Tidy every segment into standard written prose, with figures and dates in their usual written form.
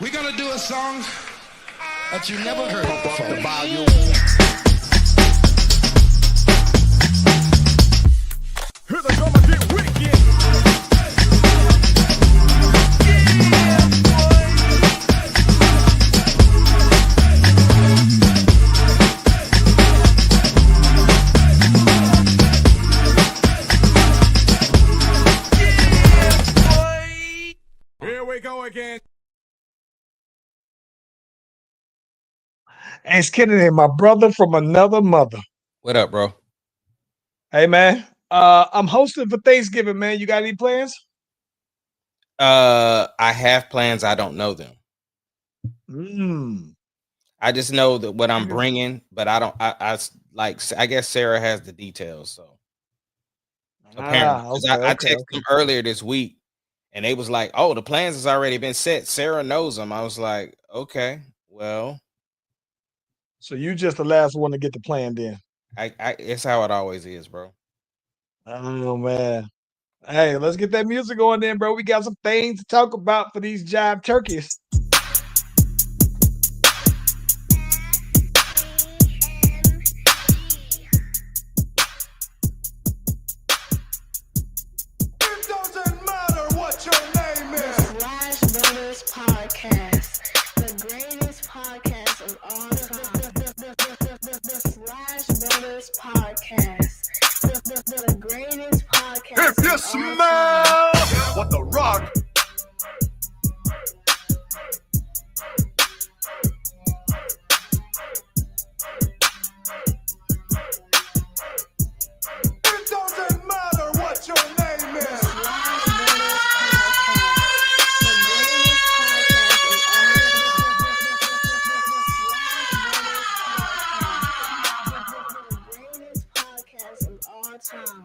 We're gonna do a song that you never heard before. The volume. Here they come and get wicked. Here we go again. Hey, it's Kennedy, my brother from another mother. What up, bro? Hey, man. I'm hosting for Thanksgiving, man. You got any plans? I have plans. I don't know them. Mm. I just know that what I'm bringing, but I don't. I guess Sarah has the details. So apparently, because I texted them earlier this week, and they was like, "Oh, the plans has already been set. Sarah knows them." I was like, "Okay, well." So you just the last one to get the plan, then? It's how it always is, bro. Oh man. Hey, let's get that music going then, bro. We got some things to talk about for these jive turkeys. It doesn't matter what your name is. Slash Brothers Podcast, the greatest podcast of all time. The Slash Brothers Podcast, the greatest podcast. If you of all smell time. what the rock. It doesn't matter what your name is. Slash Brothers Podcast, the greatest podcast of all time.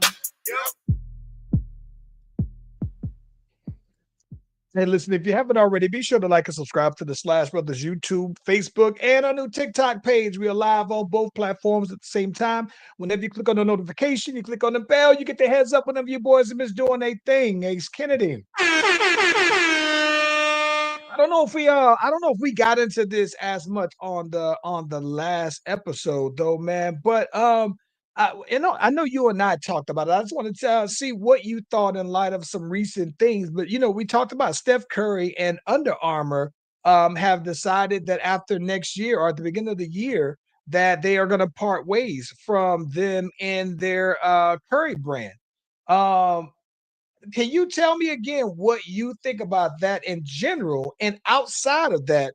Hey, listen, if you haven't already, be sure to like and subscribe to the Slash Brothers YouTube, Facebook, and our new TikTok page. We are live on both platforms at the same time. Whenever you click on the notification, you click on the bell, you get the heads up whenever you boys are doing a thing. Ace Kennedy. I don't know if we got into this as much on the last episode though, man. But I know you and I talked about it. I just wanted to see what you thought in light of some recent things. But we talked about Steph Curry and Under Armour have decided that after next year or at the beginning of the year that they are going to part ways from them and their Curry brand. Can you tell me again what you think about that in general? And outside of that,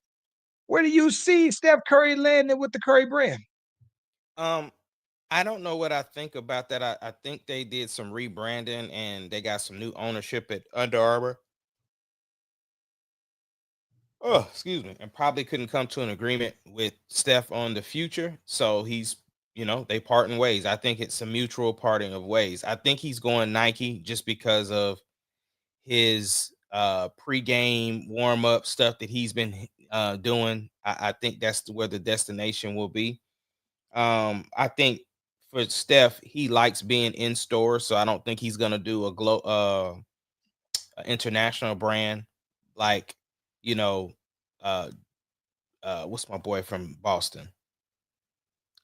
where do you see Steph Curry landing with the Curry brand? I don't know what I think about that. I think they did some rebranding and they got some new ownership at Under Armour. Oh, excuse me, and probably couldn't come to an agreement with Steph on the future. So they parting ways. I think it's a mutual parting of ways. I think he's going Nike just because of his pregame warm-up stuff that he's been doing. I think that's where the destination will be. I think for Steph, he likes being in stores, so I don't think he's gonna do a international brand like what's my boy from Boston?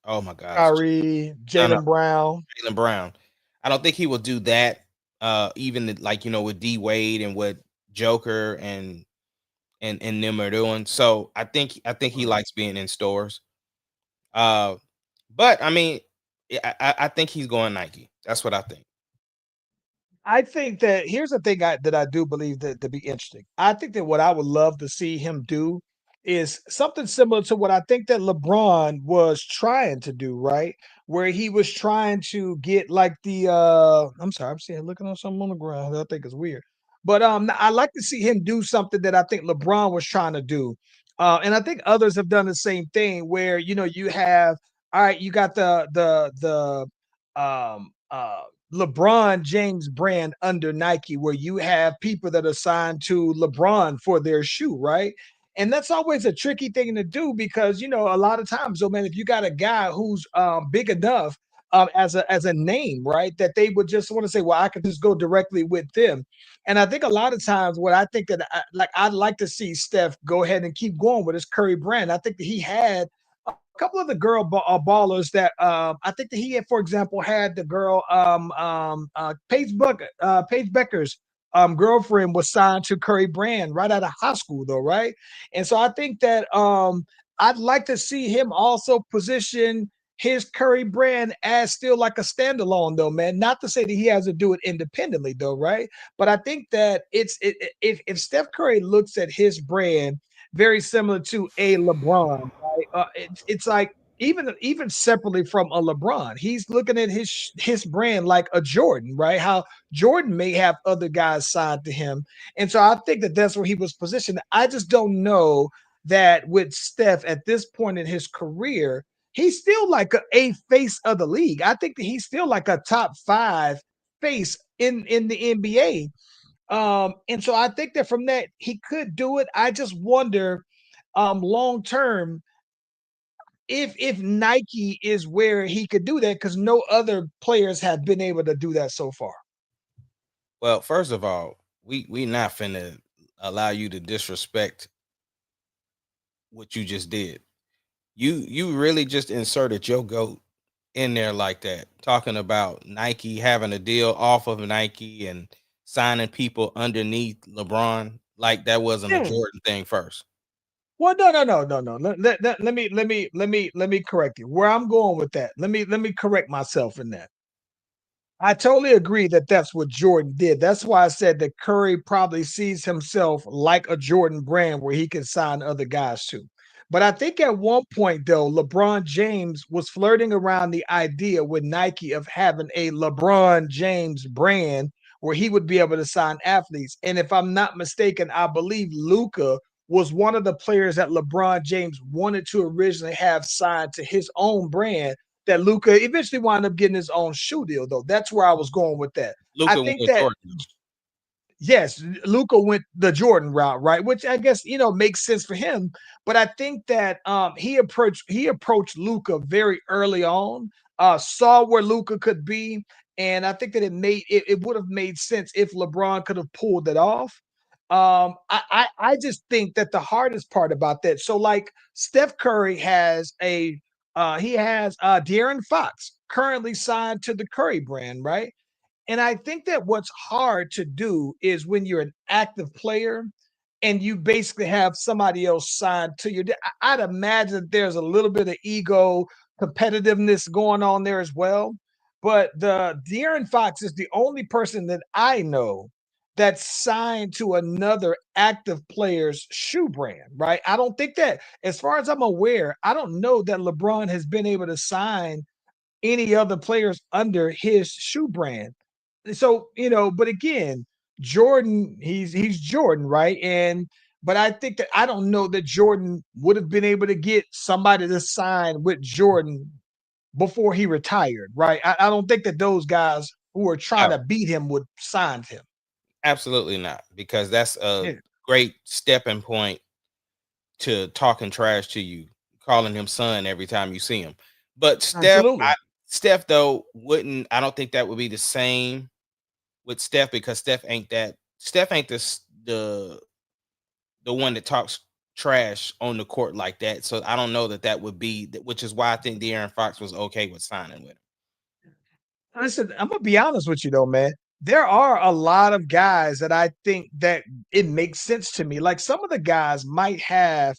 Oh my gosh, Kyrie, Jaylen Brown. Jaylen Brown. I don't think he will do that. Even with D Wade and what Joker and them are doing. So I think he likes being in stores. But I mean, I think he's going Nike. That's what I think. I think that here's the thing that I do believe that to be interesting. I think that what I would love to see him do is something similar to what I think that LeBron was trying to do, right? Where he was trying to get like the I'm sorry, I'm seeing looking on something on the ground that I think is weird. But I like to see him do something that I think LeBron was trying to do. And I think others have done the same thing where you have all right, you got the LeBron James brand under Nike, where you have people that are signed to LeBron for their shoe, right? And that's always a tricky thing to do because a lot of times, man, if you got a guy who's big enough as a name, right? That they would just want to say, well, I could just go directly with them. And I think a lot of times, what I think that I'd like to see Steph go ahead and keep going with his Curry brand. I think that he had a couple of the ballers that I think that he had, for example, had the girl Paige Becker's girlfriend was signed to Curry brand right out of high school, though, right? And so I think that I'd like to see him also position his Curry brand as still like a standalone, though, man. Not to say that he has to do it independently, though, right? But I think that if Steph Curry looks at his brand very similar to a LeBron, right? It's like even separately from a LeBron, he's looking at his brand like a Jordan, right? How Jordan may have other guys signed to him, and so I think that that's where he was positioned. I just don't know that with Steph at this point in his career, he's still like a face of the league. I think that he's still like a top five face in the NBA. And so I think that from that he could do it. I just wonder long term if Nike is where he could do that because no other players have been able to do that so far. Well, first of all, we not finna allow you to disrespect what you just did. You really just inserted your goat in there like that, talking about Nike having a deal off of Nike and signing people underneath LeBron, like that wasn't a Yeah. Jordan thing first. Well, no. Let me correct you. Where I'm going with that. Let me correct myself in that. I totally agree that that's what Jordan did. That's why I said that Curry probably sees himself like a Jordan brand where he can sign other guys to. But I think at one point, though, LeBron James was flirting around the idea with Nike of having a LeBron James brand where he would be able to sign athletes. And if I'm not mistaken, I believe Luca was one of the players that LeBron James wanted to originally have signed to his own brand that Luca eventually wound up getting his own shoe deal, though. That's where I was going with that. I Luca went think with that Jordan. yes, Luca went the Jordan route, right? Which I guess makes sense for him. But I think that he approached Luca very early on, saw where Luca could be, and I think that it would have made sense if LeBron could have pulled it off. I just think that the hardest part about that, so like Steph Curry has De'Aaron Fox currently signed to the Curry brand, right? And I think that what's hard to do is when you're an active player and you basically have somebody else signed to you. I'd imagine that there's a little bit of ego, competitiveness going on there as well. But the De'Aaron Fox is the only person that I know that's signed to another active player's shoe brand, right? I don't think that, as far as I'm aware, I don't know that LeBron has been able to sign any other players under his shoe brand. So, but again, Jordan, he's Jordan, right? And but I think that I don't know that Jordan would have been able to get somebody to sign with Jordan before he retired, right? I don't think that those guys who are trying No, to beat him would sign him. absolutely not, because that's a Yeah, great stepping point to talking trash to you, calling him son every time you see him. But absolutely. Steph though wouldn't. I don't think that would be the same with Steph because Steph ain't the one that talks trash on the court like that. So I don't know that that would be, which is why I think De'Aaron Fox was okay with signing with him. Listen, I'm gonna be honest with you though, man. There are a lot of guys that I think that it makes sense to me. Like some of the guys might have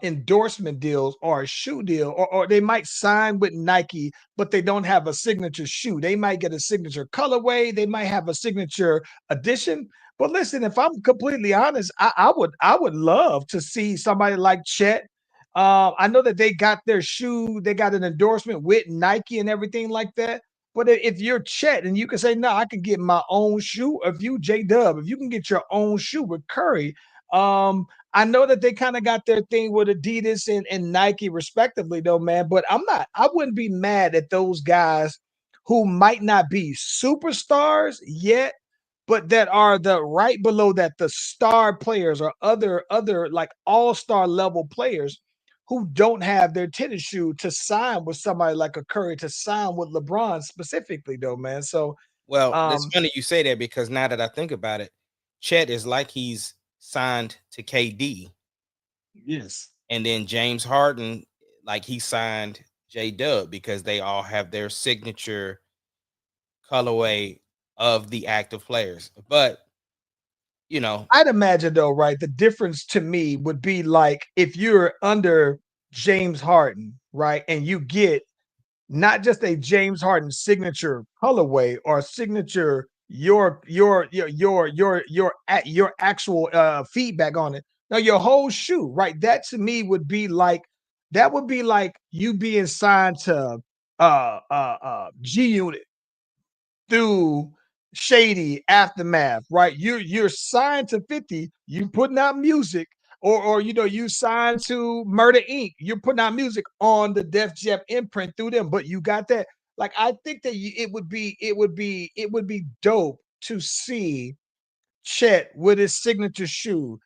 endorsement deals or a shoe deal, or they might sign with Nike, but they don't have a signature shoe. They might get a signature colorway, they might have a signature edition. But listen, if I'm completely honest, I would love to see somebody like Chet. I know that they got their shoe, they got an endorsement with Nike and everything like that. But if you're Chet and you can say, no, I can get my own shoe. If you J Dub, if you can get your own shoe with Curry, I know that they kind of got their thing with Adidas and Nike, respectively, though, man. But I wouldn't be mad at those guys who might not be superstars yet, but that are the right below that, the star players or other like all-star level players who don't have their tennis shoe to sign with somebody like a Curry, to sign with LeBron specifically, though, man. So, Well, that's um, funny you say that because now that I think about it, Chet is like he's signed to KD, yes, and then James Harden, like he signed J Dub because they all have their signature colorway of the active players. But you know, I'd imagine though, right? The difference to me would be like if you're under James Harden, right, and you get not just a James Harden signature colorway or signature your actual feedback on it. No, your whole shoe, right? That to me would be like that would be like you being signed to G Unit through Shady Aftermath, right? You're signed to 50, you putting out music, or you signed to Murder Inc. You're putting out music on the Def Jam imprint through them, but you got that. Like I think that it would be dope to see Chet with his signature shoe,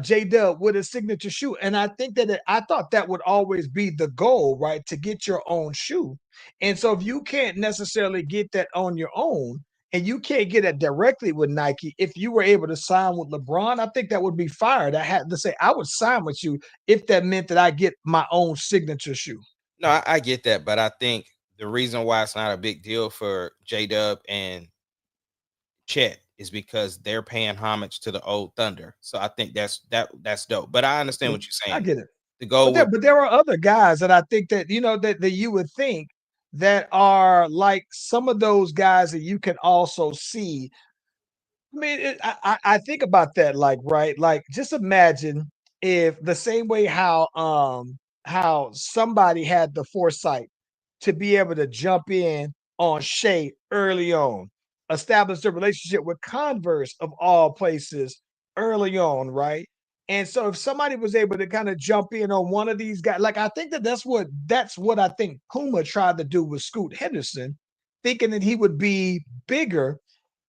J Dub with his signature shoe. And I think that I thought that would always be the goal, right? To get your own shoe. And so if you can't necessarily get that on your own, and you can't get it directly with Nike, if you were able to sign with LeBron, I think that would be fired. I had to say I would sign with you if that meant that I get my own signature shoe. no, I get that, but I think the reason why it's not a big deal for J Dub and Chet is because they're paying homage to the old Thunder. So I think that's dope. But I understand Mm, what you're I saying. get it. The goal But there would but there are other guys that I think that that you would think that are like some of those guys that you can also see. I mean, I think about that, like, right, like just imagine if the same way how somebody had the foresight to be able to jump in on Shea early on, establish a relationship with Converse of all places early on, right? And so if somebody was able to kind of jump in on one of these guys, like I think that that's what I think Puma tried to do with Scoot Henderson, thinking that he would be bigger.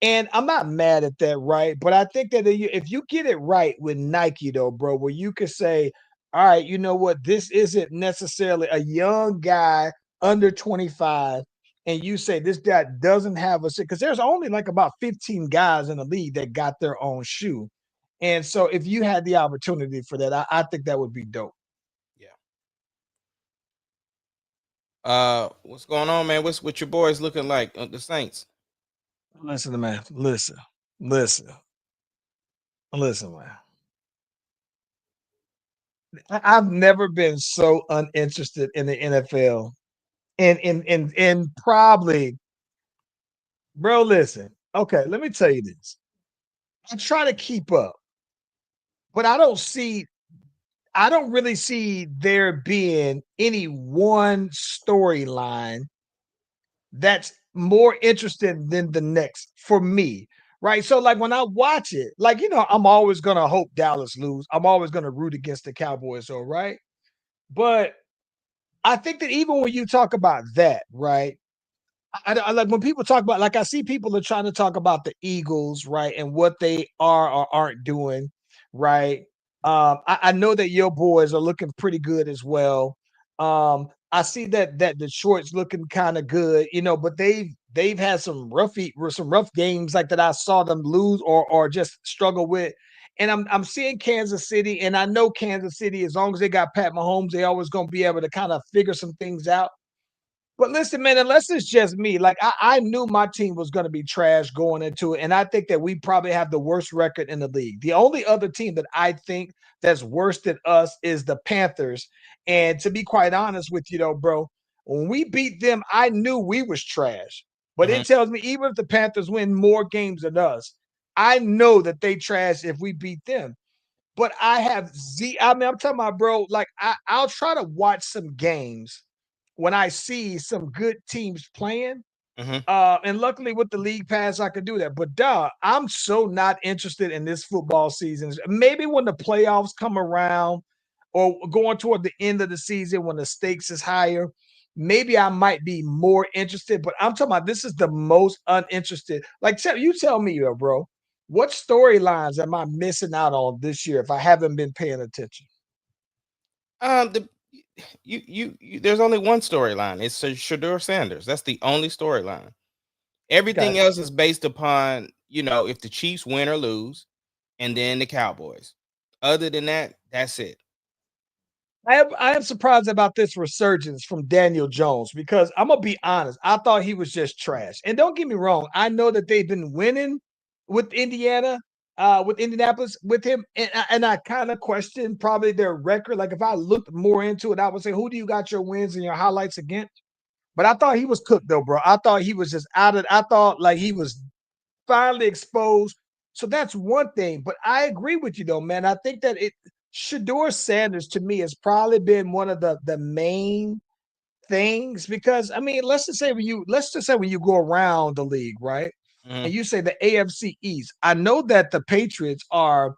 And I'm not mad at that, right? But I think that if you get it right with Nike, though, bro, where you could say, all right, you know what? This isn't necessarily a young guy under 25. And you say this guy doesn't have a because there's only like about 15 guys in the league that got their own shoe. And so if you had the opportunity for that, I think that would be dope. yeah. What's going on, man? What's what your boys looking like? The Saints. Listen, man. Listen, listen, man. I've never been so uninterested in the NFL and probably, bro, listen. Okay, let me tell you this. I try to keep up, but I don't really see there being any one storyline that's more interesting than the next for me. Right. So like when I watch it, like I'm always gonna hope Dallas lose. I'm always gonna root against the Cowboys, all right. But I think that even when you talk about that, right? I like when people talk about like I see people are trying to talk about the Eagles, right, and what they are or aren't doing, right. I know that your boys are looking pretty good as well. I see that Detroit's looking kind of good, but they've had some rough games like that. I saw them lose or just struggle with. And I'm seeing Kansas City, and I know Kansas City, as long as they got Pat Mahomes, they always gonna be able to kind of figure some things out. But listen, man, unless it's just me, like I knew my team was going to be trash going into it. And I think that we probably have the worst record in the league. The only other team that I think that's worse than us is the Panthers. And to be quite honest with you, though, bro, when we beat them, I knew we was trash. But Mhm. it tells me even if the Panthers win more games than us, I know that they trash if we beat them. But I mean, I'm talking about, bro, like I'll try to watch some games when I see some good teams playing. Mhm. And luckily with the league pass, I could do that. But I'm so not interested in this football season. Maybe when the playoffs come around or going toward the end of the season when the stakes is higher, maybe I might be more interested. But I'm talking about this is the most uninterested. Like you tell me, bro, what storylines am I missing out on this year if I haven't been paying attention? The there's only one storyline. It's Shador Sanders. That's the only storyline. Everything Okay. else is based upon, if the Chiefs win or lose, and then the Cowboys. Other than that, that's it. I am surprised about this resurgence from Daniel Jones because I'm gonna be honest. I thought he was just trash. And don't get me wrong, I know that they've been winning with Indiana, with Indianapolis with him, and I kind of question probably their record. Like if I looked more into it, I would say, who do you got your wins and your highlights against? But I thought he was cooked though, bro. I thought he was just out of. I thought like he was finally exposed. So that's one thing. But I agree with you though, man. I think that Shador Sanders to me has probably been one of the main things because I mean, let's just say when you go around the league, right? And Mhm. you say the AFC East. I know that the Patriots are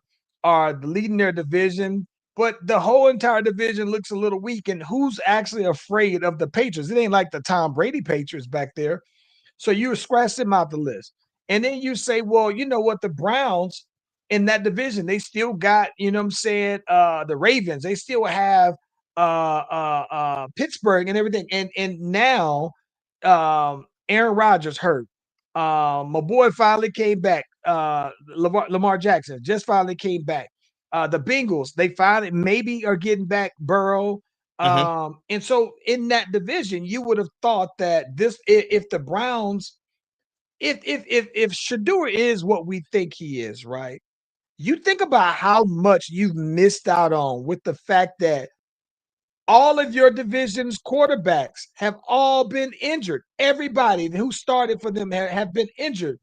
leading their division, but the whole entire division looks a little weak. And who's actually afraid of the Patriots? It ain't like the Tom Brady Patriots back there. So you scratch them out the list. And then you say, well, you know what? The Browns in that division, they still got, you know what I'm saying, the Ravens, they still have Pittsburgh and everything. And now Aaron Rodgers hurt. My boy finally came back. Lamar Jackson just finally came back. The Bengals, they finally maybe are getting back Burrow. Mhm. And so in that division, you would have thought that if the Browns, if Shador is what we think he is, right? You think about how much you've missed out on with the fact that all of your division's quarterbacks have all been injured. Everybody who started for them have been injured.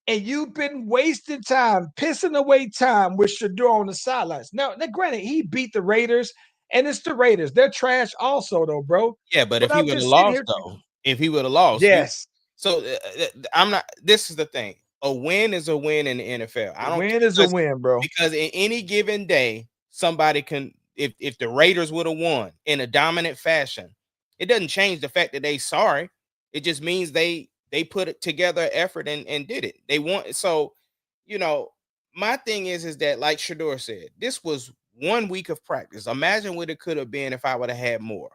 And you've been wasting time, pissing away time with Shador on the sidelines. Now, granted, he beat the Raiders, and it's the Raiders. They're trash also, though, bro. Yeah, but But if he I'm would have just sitting lost here. though, if he would have lost, you Yes, so I'm not. This is the thing. A win is a win in the NFL. a I don't win is a because win, bro. because in any given day, somebody can. If the Raiders would have won in a dominant fashion, it doesn't change the fact that they sorry. It just means they put it together effort and did it. They want so, you know. My thing is that like Shador said, this was 1 week of practice. Imagine what it could have been if I would have had more.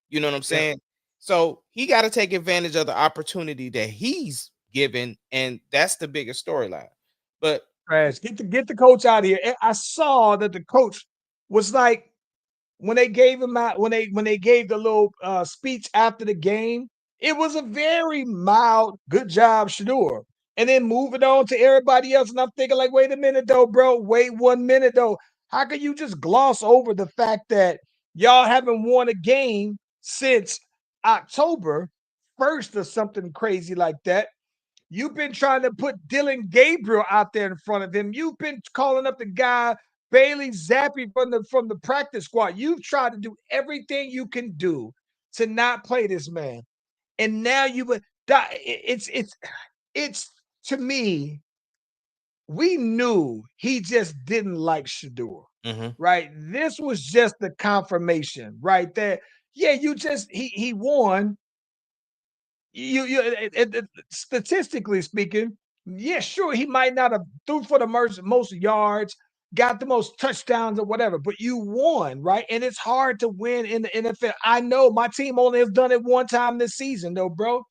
You know what I'm Yeah, saying? So he got to take advantage of the opportunity that he's given, and that's the biggest storyline. But trash. Get the coach out of here. I saw that the coach was like when they gave him out when they gave the little speech after the game. It was a very mild, good job, Shador. And then moving on to everybody else, and I'm thinking like, wait a minute though, bro. Wait 1 minute though. How can you just gloss over the fact that y'all haven't won a game since October 1st or something crazy like that? You've been trying to put Dylan Gabriel out there in front of him. You've been calling up the guy Bailey Zappi from the practice squad. You've tried to do everything you can do to not play this man, and now you would. It's to me. We knew he just didn't like Shador, mhm. right? This was just the confirmation, right? That yeah, he won, statistically speaking, yeah, sure, he might not have threw for the most yards, got the most touchdowns or whatever, but you won, right? And it's hard to win in the NFL. I know my team only has done it one time this season, though, bro.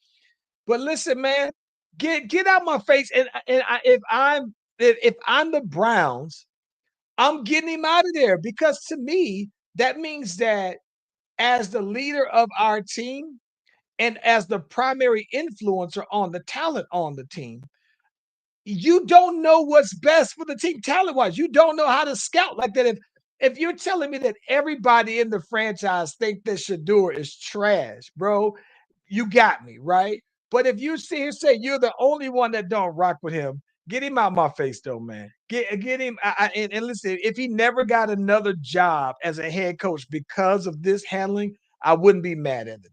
But listen, man, get out my face. If I'm the Browns, I'm getting him out of there because to me that means that as the leader of our team and as the primary influencer on the talent on the team, you don't know what's best for the team talent wise. You don't know how to scout like that. If you're telling me that everybody in the franchise think that Shador is trash, bro, you got me right. But if you see here say you're the only one that don't rock with him, get him out my face though, man. Get him. And listen, if he never got another job as a head coach because of this handling, I wouldn't be mad at it.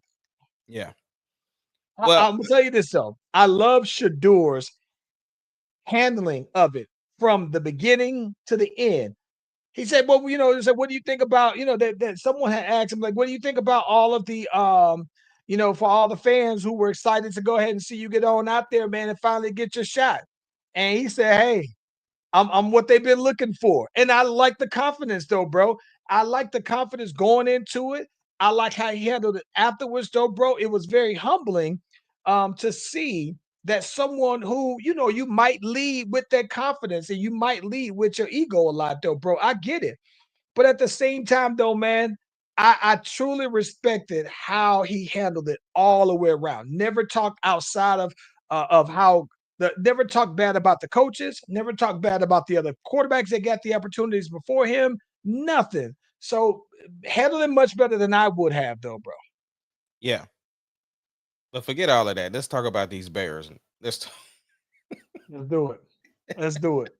Yeah. Well, I'm gonna tell you this though. I love Shador's handling of it from the beginning to the end. He said, "Well, he said, what do you think about that someone had asked him like, what do you think about all of the for all the fans who were excited to go ahead and see you get on out there, man, and finally get your shot." And he said, "Hey, I'm what they've been looking for." And I like the confidence though, bro. I like the confidence going into it. I like how he handled it afterwards, though, bro. It was very humbling to see that someone who, you might lead with that confidence and you might lead with your ego a lot, though, bro. I get it. But at the same time, though, man, I truly respected how he handled it all the way around. Never talked outside of how never talked bad about the coaches, never talked bad about the other quarterbacks that got the opportunities before him. Nothing. So handled it much better than I would have, though, bro. Yeah. But forget all of that. Let's talk about these Bears. Let's talk. Let's do it. Let's do it.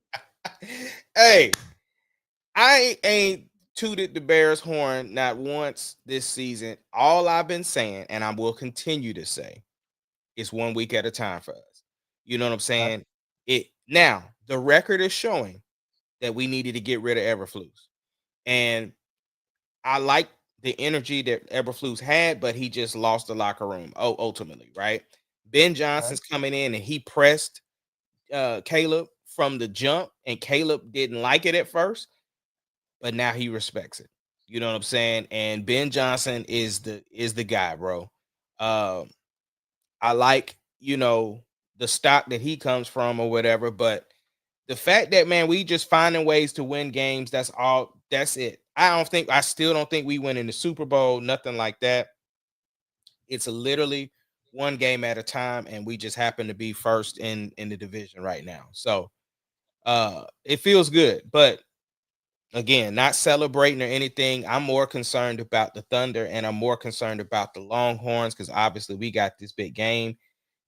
Hey, I ain't tooted the Bears horn not once this season. All I've been saying, and I will continue to say, is 1 week at a time for us. You know what I'm saying? It now the record is showing that we needed to get rid of Eberflus. And I like the energy that Eberflus had, but he just lost the locker room. Ultimately, right? Ben Johnson's coming in and he pressed Caleb from the jump, and Caleb didn't like it at first, but now he respects it. You know what I'm saying? And Ben Johnson is the guy, bro. I like, the stock that he comes from or whatever, but the fact that, man, we just finding ways to win games, that's all. That's it. I still don't think we win in the Super Bowl, nothing like that. It's literally one game at a time, and we just happen to be first in the division right now. So it feels good, but again, not celebrating or anything. I'm more concerned about the Thunder, and I'm more concerned about the Longhorns because obviously we got this big game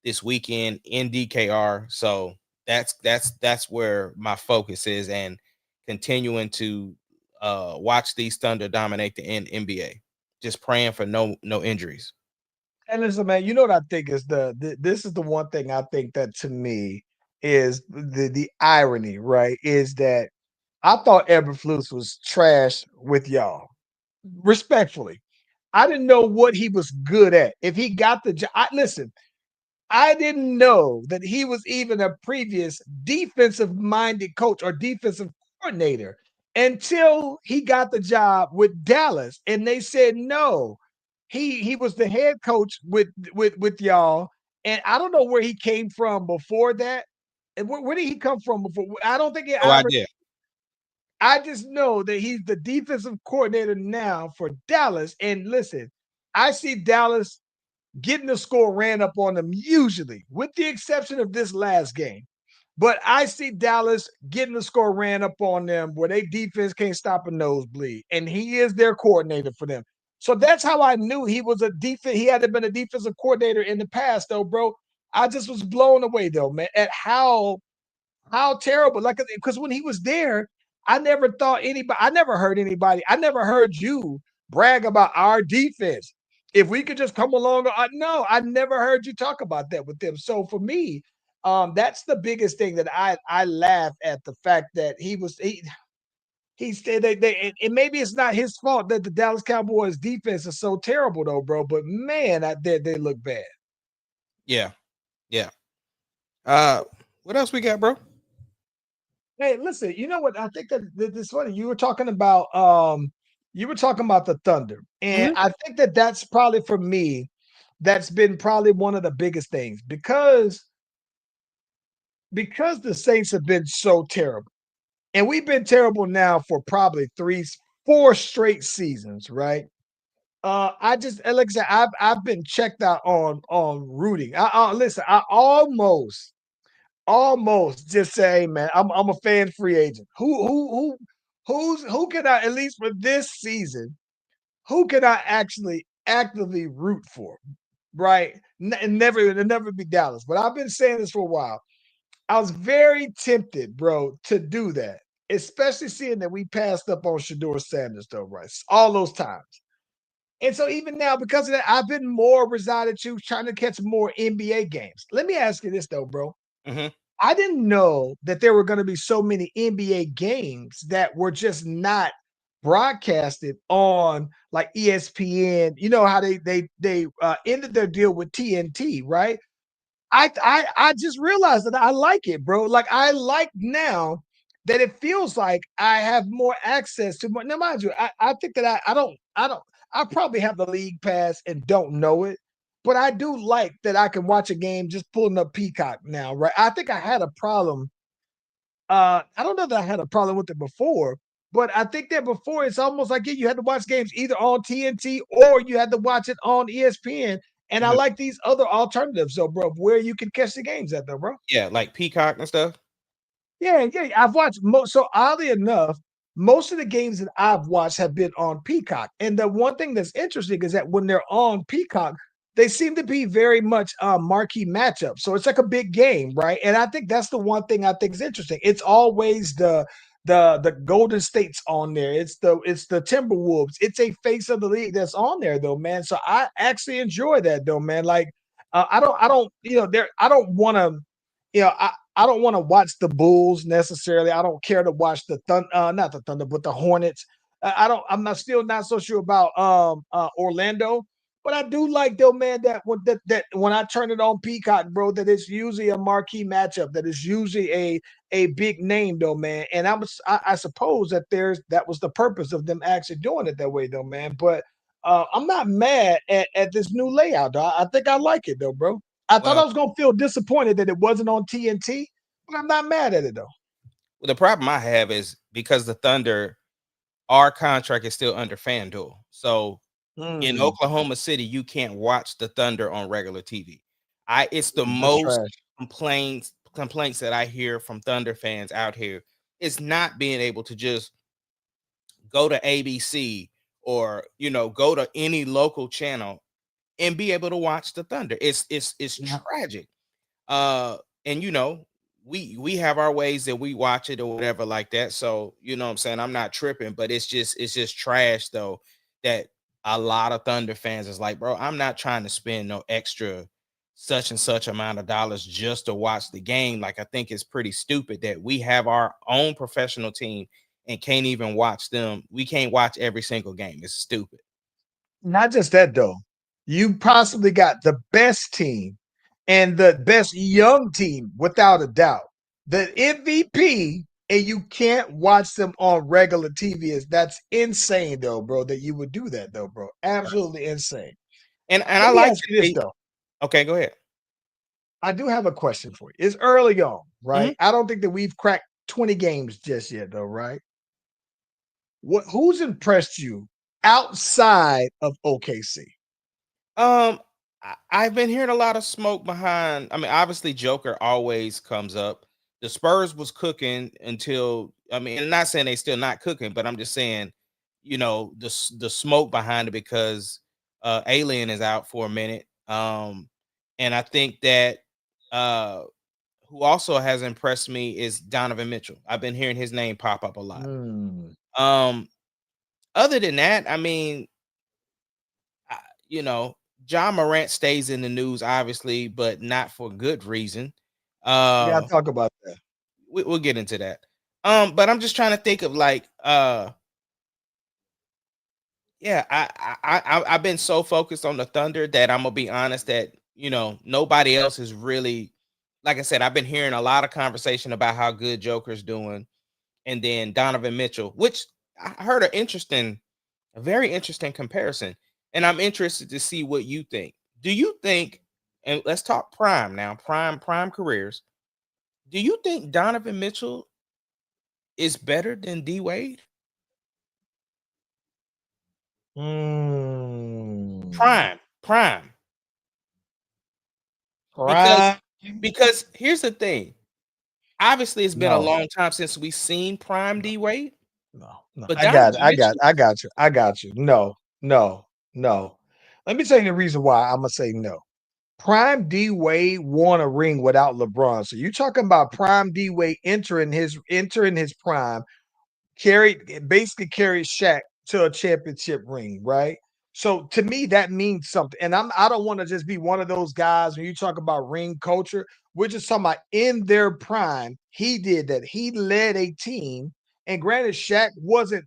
this weekend in DKR. So that's where my focus is, and continuing to watch these Thunder dominate the NBA. Just praying for no injuries. And listen, man, you know what I think is this is the one thing I think that to me is the irony, right? Is that I thought Eberflus was trash with y'all. Respectfully, I didn't know what he was good at. If he got the job, listen, I didn't know that he was even a previous defensive minded coach or defensive coordinator until he got the job with Dallas, and they said no. He was the head coach with y'all, and I don't know where he came from before that. And where did he come from before? I don't think No I ever. idea. I just know that he's the defensive coordinator now for Dallas. And listen, I see Dallas getting the score ran up on them usually, with the exception of this last game. But I see Dallas getting the score ran up on them where their defense can't stop a nosebleed. And he is their coordinator for them. So that's how I knew he was a defense. He hadn't been a defensive coordinator in the past, though, bro. I just was blown away, though, man, at how terrible. Like, because when he was there, I never heard anybody, I never heard you brag about our defense. If we could just come along, no, I never heard you talk about that with them. So for me, that's the biggest thing that I laugh at the fact that he said and maybe it's not his fault that the Dallas Cowboys defense is so terrible though, bro. But man, they look bad. Yeah. Yeah. What else we got, bro? Hey, listen, you know what? I think that this funny. You were talking about the Thunder, and Mhm. I think that that's probably for me, that's been probably one of the biggest things because the Saints have been so terrible, and we've been terrible now for probably 4 straight seasons, right? I just like I said, I've been checked out on rooting. Listen, I almost just say, "Hey, man, I'm a fan free agent. Who can I, at least for this season, who can I actually actively root for?" Right? And never be Dallas. But I've been saying this for a while. I was very tempted, bro, to do that, especially seeing that we passed up on Shador Sanders, though, right? All those times. And so even now, because of that, I've been more resided to trying to catch more NBA games. Let me ask you this though, bro. Mhm. I didn't know that there were going to be so many NBA games that were just not broadcasted on like ESPN. You know how they ended their deal with TNT, right? I just realized that I like it, bro. Like I like now that it feels like I have more access to more. Now, mind you, I think that I probably have the league pass and don't know it, but I do like that I can watch a game just pulling up Peacock now, right? I think I had a problem. I don't know that I had a problem with it before, but I think that before it's almost like you had to watch games either on TNT or you had to watch it on ESPN. And I Mhm. like these other alternatives, though, bro, where you can catch the games at, though, bro. Yeah, like Peacock and stuff. Yeah, yeah. I've watched most. So oddly enough, most of the games that I've watched have been on Peacock. And the one thing that's interesting is that when they're on Peacock, they seem to be very much marquee matchups. So it's like a big game, right? And I think that's the one thing I think is interesting. It's always the Golden States on there. It's the Timberwolves. It's a face of the league that's on there though, man. So I actually enjoy that though, man. Like I don't there I don't want to I don't want to watch the Bulls necessarily. I don't care to watch the not the Thunder, but the Hornets. I don't. I'm not still not so sure about Orlando, but I do like though, man, that when I turn it on Peacock, bro, that it's usually a marquee matchup, that is usually a big name though, man. And I suppose that that was the purpose of them actually doing it that way though, man. But I'm not mad at this new layout. Though. I think I like it though, bro. I thought I Well, was gonna feel disappointed that it wasn't on TNT, but I'm not mad at it though. the problem I have is because the Thunder, our contract is still under FanDuel. So in Mm, Oklahoma City, you can't watch the Thunder on regular TV. It's the that's most trash. complaints that I hear from Thunder fans out here. It's not being able to just go to ABC or go to any local channel and be able to watch the Thunder. It's Yeah. tragic. Uh, and we have our ways that we watch it or whatever like that. So what I'm saying, I'm not tripping, but it's just trash though that a lot of Thunder fans is like, bro, I'm not trying to spend no extra such and such amount of dollars just to watch the game. Like, I think it's pretty stupid that we have our own professional team and can't even watch them. We can't watch every single game. It's stupid. Not just that though. You possibly got the best team and the best young team without a doubt. The MVP, and you can't watch them on regular TV. That's insane though, bro. That you would do that though, bro. Absolutely insane. And I Let me like ask that you this though. okay, go ahead. I do have a question for you. It's early on, Mhm. right? I don't think that we've cracked 20 games just yet, though, right? Who's impressed you outside of OKC? Um, I've been hearing a lot of smoke behind. I mean, obviously, Joker always comes up. The Spurs was cooking until, I mean, and not saying they still not cooking, but I'm just saying, the smoke behind it because Alien is out for a minute. And I think that uh who also has impressed me is Donovan Mitchell. I've been hearing his name pop up a lot. Hmm. Um, other than that, I mean, I, you know, John Morant stays in the news, obviously, but not for good reason. We gotta Uh, talk about that. we'll get into that. But I'm just trying to think of like, yeah, I've been so focused on the Thunder that I'm gonna be honest that nobody else is really, like I said, I've been hearing a lot of conversation about how good Joker's doing, and then Donovan Mitchell, which I heard a very interesting comparison, and I'm interested to see what you think. Do you think, and let's talk prime now, prime careers. Do you think Donovan Mitchell is better than D Wade? Hmm. Prime. Because Prime? because here's the thing. Obviously, it's been a No, long time since we've seen prime no, D Wade, no. but I got it. Donovan I got it. Mitchell, I got you. I got you. No, no, no. Let me tell you the reason why I'm gonna say no. Prime D Wade won a ring without LeBron. So you talking about Prime D Wade entering his prime basically carried Shaq to a championship ring, right? So to me, that means something. And I don't want to just be one of those guys when you talk about ring culture. We're just talking about in their prime. He did that. He led a team. And granted, Shaq wasn't,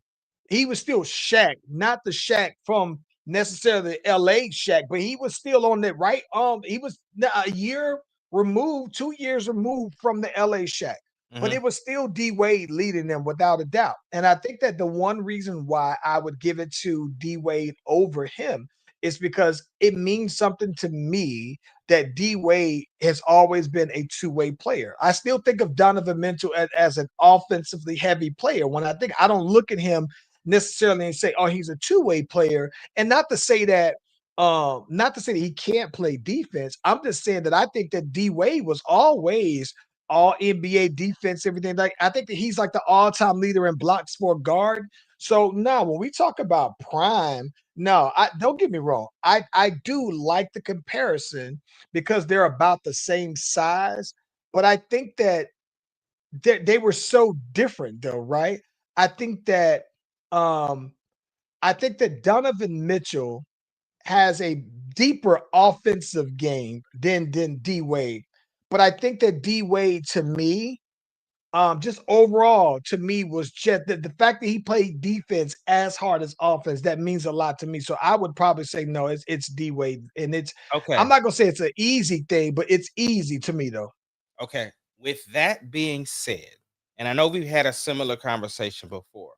he was still Shaq, not the Shaq from necessarily the LA Shaq, but he was still on that right. He was a year removed, 2 years removed from the LA Shaq. but Mhm. it was still D Wade leading them without a doubt. And I think that the one reason why I would give it to D Wade over him is because it means something to me that D Wade has always been a two-way player. I still think of Donovan Mitchell as an offensively heavy player. When I don't look at him necessarily and say, oh, he's a two-way player. And not to say that he can't play defense. I'm just saying that I think that D Wade was always all NBA defense, everything. Like I think that he's like the all-time leader in blocks for a guard. So now when we talk about prime, no, I don't get me wrong. I do like the comparison because they're about the same size, but I think that they were so different though, right? I think that um I think that Donovan Mitchell has a deeper offensive game than D Wade. But I think that D Wade to me, just overall to me was just the fact that he played defense as hard as offense, that means a lot to me. So I would probably say no, it's D Wade. And I'm Okay. not gonna say it's an easy thing, but it's easy to me though. Okay. With that being said, and I know we've had a similar conversation before,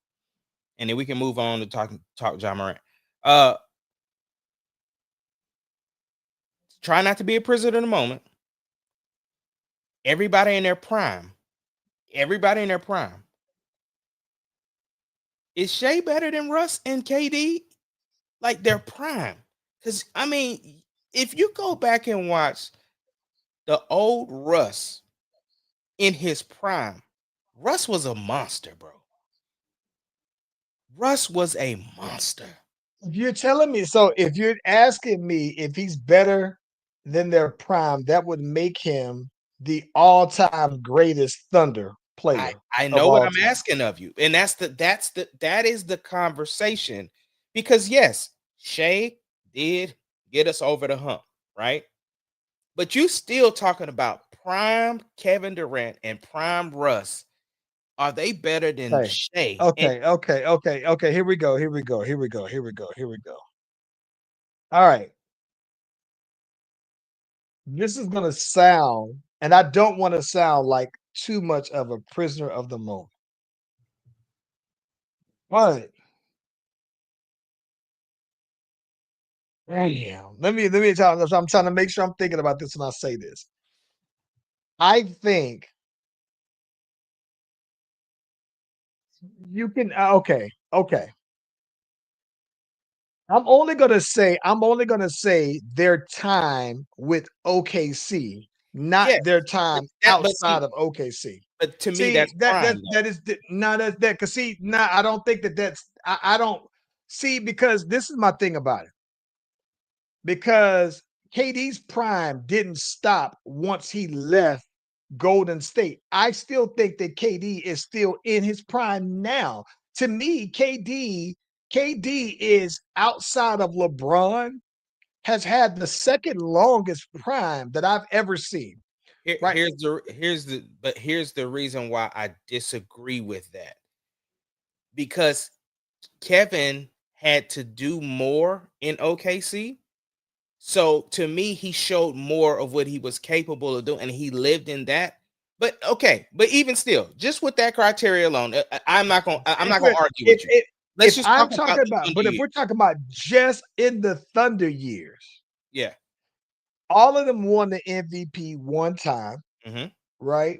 and then we can move on to talk John Morant. Uh, try not to be a prisoner of the moment. Everybody in their prime, everybody in their prime. Is Shea better than Russ and KD? Like their prime? Because I mean, if you go back and watch the old Russ in his prime, Russ was a monster, bro. Russ was a monster. If you're telling me, so if you're asking me if he's better than their prime, that would make him the all-time greatest Thunder I player I of know what all I'm time. asking of you, and that is the conversation. Because yes, Shea did get us over the hump, right? But you still talking about prime Kevin Durant and prime Russ. Are they better than Okay. Shea? And Okay. Here we go. Here we go. All right. This is gonna sound, and I don't want to sound like too much of a prisoner of the moment. But damn, let me tell you. I'm trying to make sure I'm thinking about this when I say this. I think you can. Okay. I'm only gonna say their time with OKC, not yes, their but time that but see, outside of OKC. but to me See that's prime that though. is not that because see now I don't think I don't see because this is my thing about it because KD's prime didn't stop once he left Golden State. I still think that KD is still in his prime now. To me, KD is outside of LeBron has had the second longest prime that I've ever seen. Right? Here's the reason why I disagree with that. Because Kevin had to do more in OKC. So to me, he showed more of what he was capable of doing, and he lived in that. But okay, but even still, just with that criteria alone, I'm If not gonna we're argue if with you. if, Let's if just I'm talk about talking the about, Thunder but if years. we're talking about just in the Thunder years, Yeah. all of them won the MVP one time, Hmm. right?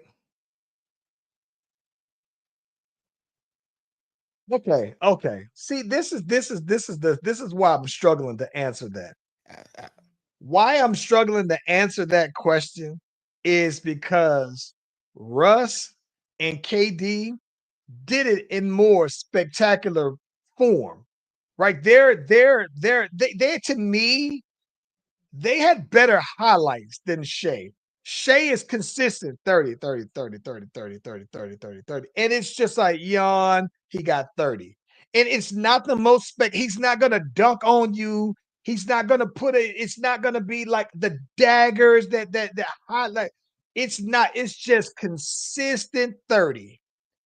Okay. See, this is why I'm struggling to answer that. Why I'm struggling to answer that question is because Russ and KD did it in more spectacular form. Right? They to me, they had better highlights than Shea. Shea is consistent 30, 30, 30, 30, 30, 30, 30, 30, 30. And it's just like yawn, he got 30. And it's not the most he's not gonna dunk on you. He's not gonna it's not gonna be like the daggers that highlight. It's not, it's just consistent 30,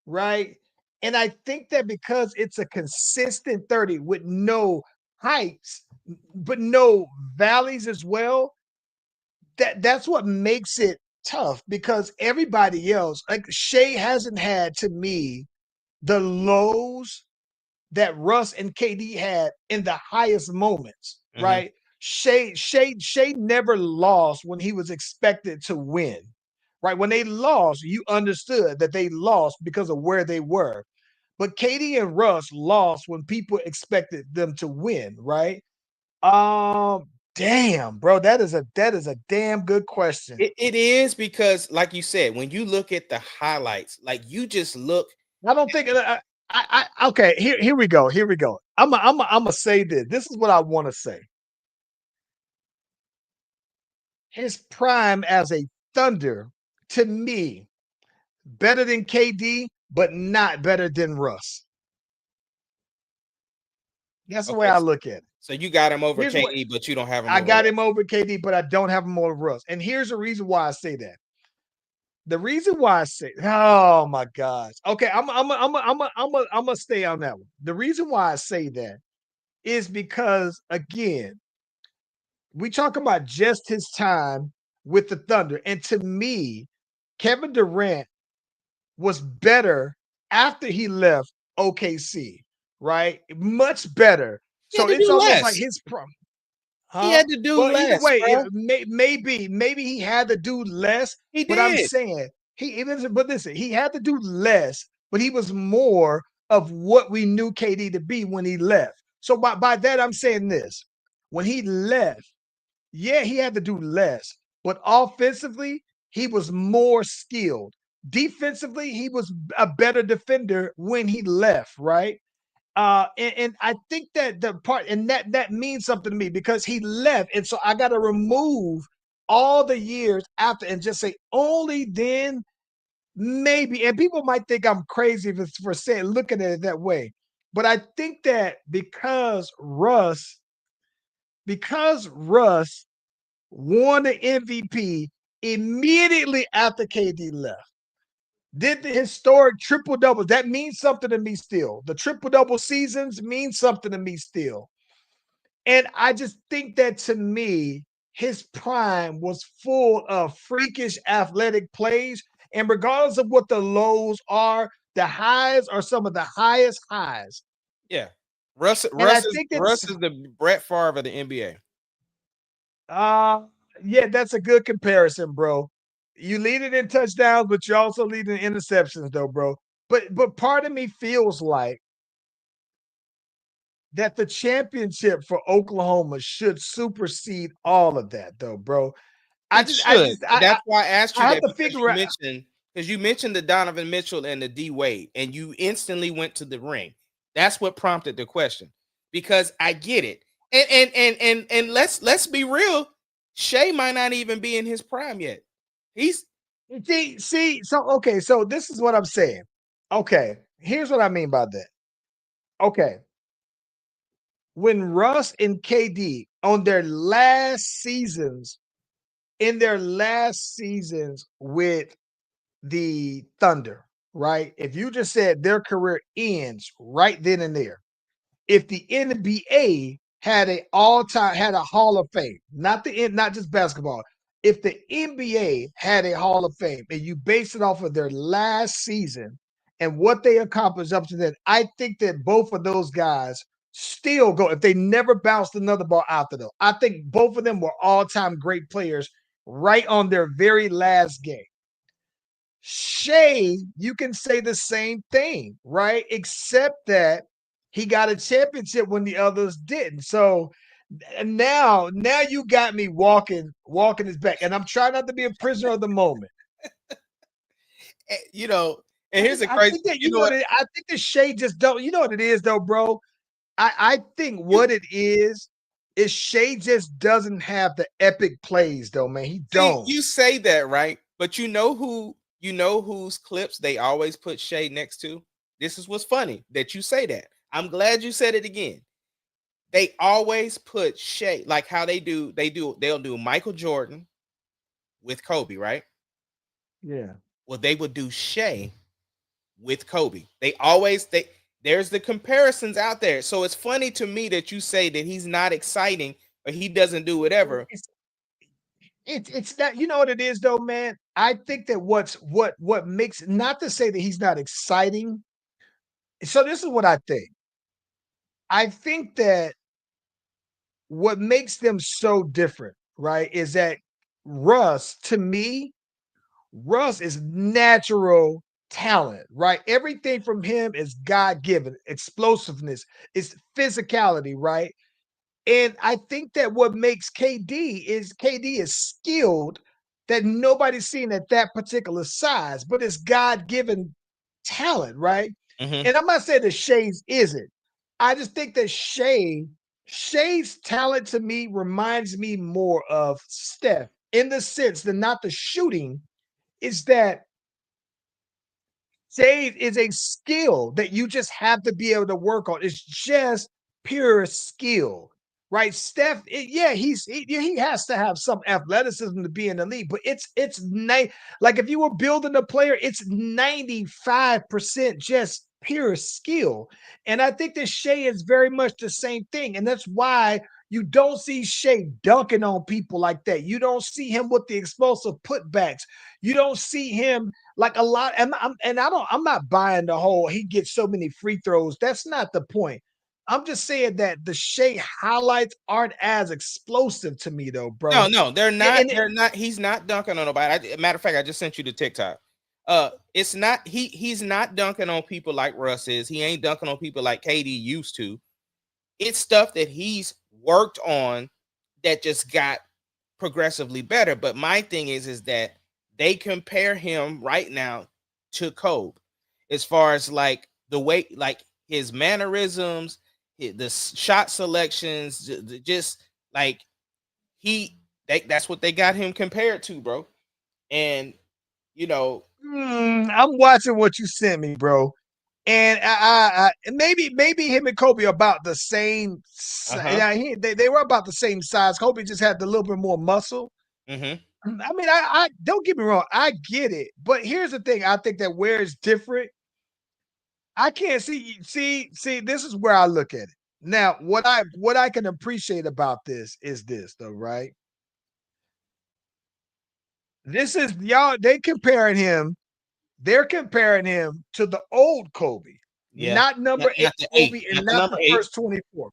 right? And I think that because it's a consistent 30 with no heights, but no valleys as well, that's what makes it tough because everybody else, like Shea hasn't had to me the lows that Russ and KD had in the highest moments, Mhm. right? Shea never lost when he was expected to win, right? When they lost, you understood that they lost because of where they were. But KD and Russ lost when people expected them to win, right? Damn, bro, that is a damn good question. It is because, like you said, when you look at the highlights, like you just look. I don't think okay. Here we go. Here we go. I'm gonna say this. This is what I want to say. His prime as a Thunder to me better than KD, but not better than Russ. That's the way Okay, I look at it. so you got him over Here's what KD, but you don't have him I over got him Russ. over KD, but I don't have him over Russ. And here's the reason why I say that. The reason why I say, oh my gosh. Okay, I'm gonna stay on that one. The reason why I say that is because again, we talk about just his time with the Thunder, and to me, Kevin Durant was better after he left OKC, right? Much better. He had So to it's do almost like less. his He huh? had to do Well, either less, way, bro. maybe he had to do less, He but I'm did. saying but listen, he had to do less, but he was more of what we knew KD to be when he left. So by that, I'm saying this: when he left, yeah, he had to do less, but offensively, he was more skilled. Defensively, he was a better defender when he left, right? And I think that the part and that means something to me because he left, and so I got to remove all the years after and just say only then maybe. And people might think I'm crazy for saying looking at it that way, but I think that because Russ won the MVP immediately after KD left. Did the historic triple doubles. That means something to me still. The triple double seasons mean something to me still. And I just think that to me, his prime was full of freakish athletic plays. And regardless of what the lows are, the highs are some of the highest highs. Yeah. Russ And I Russ is think Russ it's is the Brett Favre of the NBA. uh yeah, that's a good comparison, bro. You lead it in touchdowns, but you also lead in interceptions, though, bro. But part of me feels like that the championship for Oklahoma should supersede all of that, though, bro. I It just, I should. just, And that's why I asked I you have that to figure out. because you mentioned the Donovan Mitchell and the D Wade, and you instantly went to the ring. That's what prompted the question. Because I get it. And let's be real. Shea might not even be in his prime yet. He's See. So okay, so this is what I'm saying. Okay, here's what I mean by that. Okay, when Russ and KD on their last seasons, in their last seasons with the Thunder, right? If you just said their career ends right then and there, if the NBA had a Hall of Fame, not just basketball, if the NBA had a Hall of Fame and you base it off of their last season and what they accomplished up to then, I think that both of those guys still go if they never bounced another ball after them. I think both of them were all-time great players right on their very last game. Shea, you can say the same thing, right? Except that he got a championship when the others didn't. So now you got me walking his back, and I'm trying not to be a prisoner of the moment. you know, and here's the I crazy, think that you know what? I think the Shea just don't. You know what it is, though, bro. I think You what it is Shea just doesn't have the epic plays, though, man. He see, don't. you say that, right? But you know whose clips they always put Shea next to? This is what's funny that you say that. I'm glad you said it again. They always put Shea, like how they'll do Michael Jordan with Kobe, right? Yeah. Well, they would do Shea with Kobe. They there's the comparisons out there. So it's funny to me that you say that he's not exciting or he doesn't do whatever. It's not, you know what it is though, man. I think that what makes, not to say that he's not exciting. So this is what I think. I think that what makes them so different, right, is that Russ, to me, Russ is natural talent, right? Everything from him is God given, explosiveness, it's physicality, right? And I think that what makes KD is skilled that nobody's seen at that particular size, but it's God given talent, right? Hmm. And I'm not saying that Shay's isn't. I just think that Shay's talent to me reminds me more of Steph in the sense that not the shooting, is that save is a skill that you just have to be able to work on. It's just pure skill, right? Steph, yeah, he has to have some athleticism to be in the league, but like if you were building a player, it's 95% just pure skill. And I think that Shea is very much the same thing, and that's why you don't see Shea dunking on people like that. You don't see him with the explosive putbacks. You don't see him like a lot, I'm not buying the whole he gets so many free throws. That's not the point. I'm just saying that the Shea highlights aren't as explosive to me though, No, bro. no, they're And, not. and it, They're not. He's not dunking on nobody. Matter of fact, I just sent you the TikTok. It's not. He's not dunking on people like Russ is. He ain't dunking on people like KD used to. It's stuff that he's worked on that just got progressively better. But my thing is that they compare him right now to Kobe, as far as like the way, like his mannerisms, the shot selections, just like that's what they got him compared to, bro. And you know, I'm watching what you sent me, bro. And maybe him and Kobe are about the same. uh-huh. They were about the same size. Kobe just had a little bit more muscle. Mm-hmm. I mean, I don't get me wrong, I get it, but here's the thing: I think that where it's different, I can't see. This is where I look at it. Now, what I can appreciate about this is this, though, right? This is y'all. They're comparing him to the old Kobe, Yeah. not Not, number eight not the eight, Kobe, not and the not number the eight, first 24.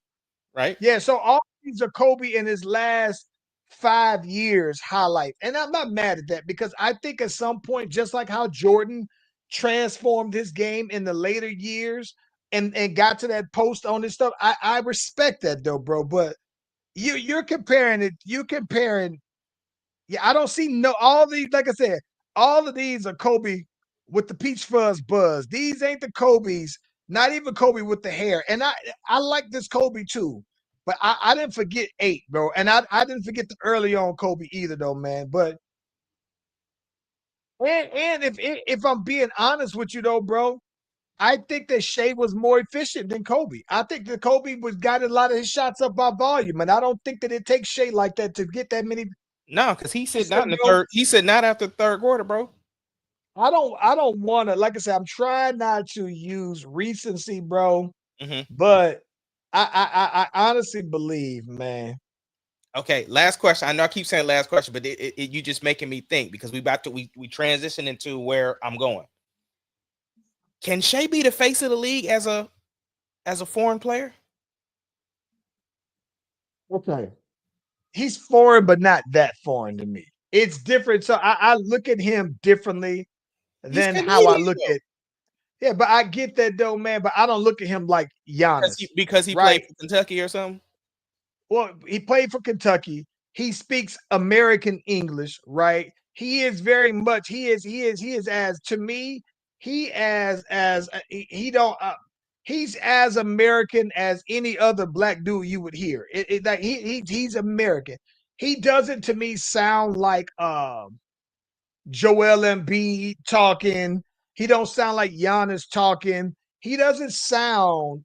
right? Yeah, so all these are Kobe in his last 5 years highlight. And I'm not mad at that because I think at some point, just like how Jordan transformed his game in the later years and got to that post on his stuff, I respect that though, bro. But you're comparing it, you're comparing, yeah, I don't see no all these, like I said, all of these are Kobe with the peach fuzz buzz. These ain't the Kobe's, not even Kobe with the hair. And I like this Kobe too. But I didn't forget eight, bro. And I didn't forget the early on Kobe either, though, man. But and if I'm being honest with you though, bro, I think that Shea was more efficient than Kobe. I think that Kobe was got a lot of his shots up by volume, and I don't think that it takes Shea like that to get that many. No, because he said not in the Bro, third. He said not after the third quarter, bro. I don't want to, like I said, I'm trying not to use recency, bro. Hmm. But I honestly believe, man. Okay, last question. I know I keep saying last question, but you just making me think because we transition into where I'm going. Can Shea be the face of the league as a foreign player? Okay. He's foreign, but not that foreign to me. It's different. So I look at him differently He's than how I Canadian look though, at, yeah, but I get that though, man. But I don't look at him like because Giannis, he played right? for Kentucky or something. Well, he played for Kentucky. He speaks American English, right? He is very much. He is as to me. He as he don't. He's as American as any other black dude you would hear. Like he's American. He doesn't to me sound like Joel Embiid talking. He don't sound like Giannis talking. He doesn't sound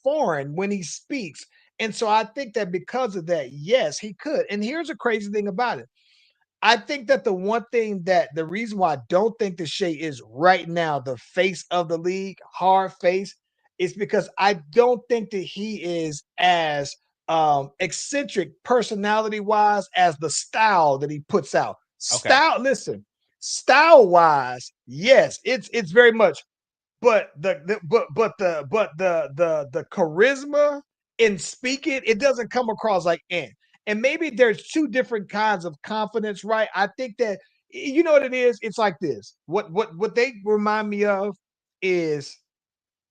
foreign when he speaks. And so I think that because of that, yes, he could. And here's a crazy thing about it. I think that the one thing that the reason why I don't think that Shea is right now the face of the league, hard face, is because I don't think that he is as eccentric personality wise as the style that he puts out. Okay. Style wise, yes, it's very much, but the charisma in speaking, it doesn't come across like Ant. And maybe there's two different kinds of confidence, right? I think that you know what it is. It's like this. What they remind me of is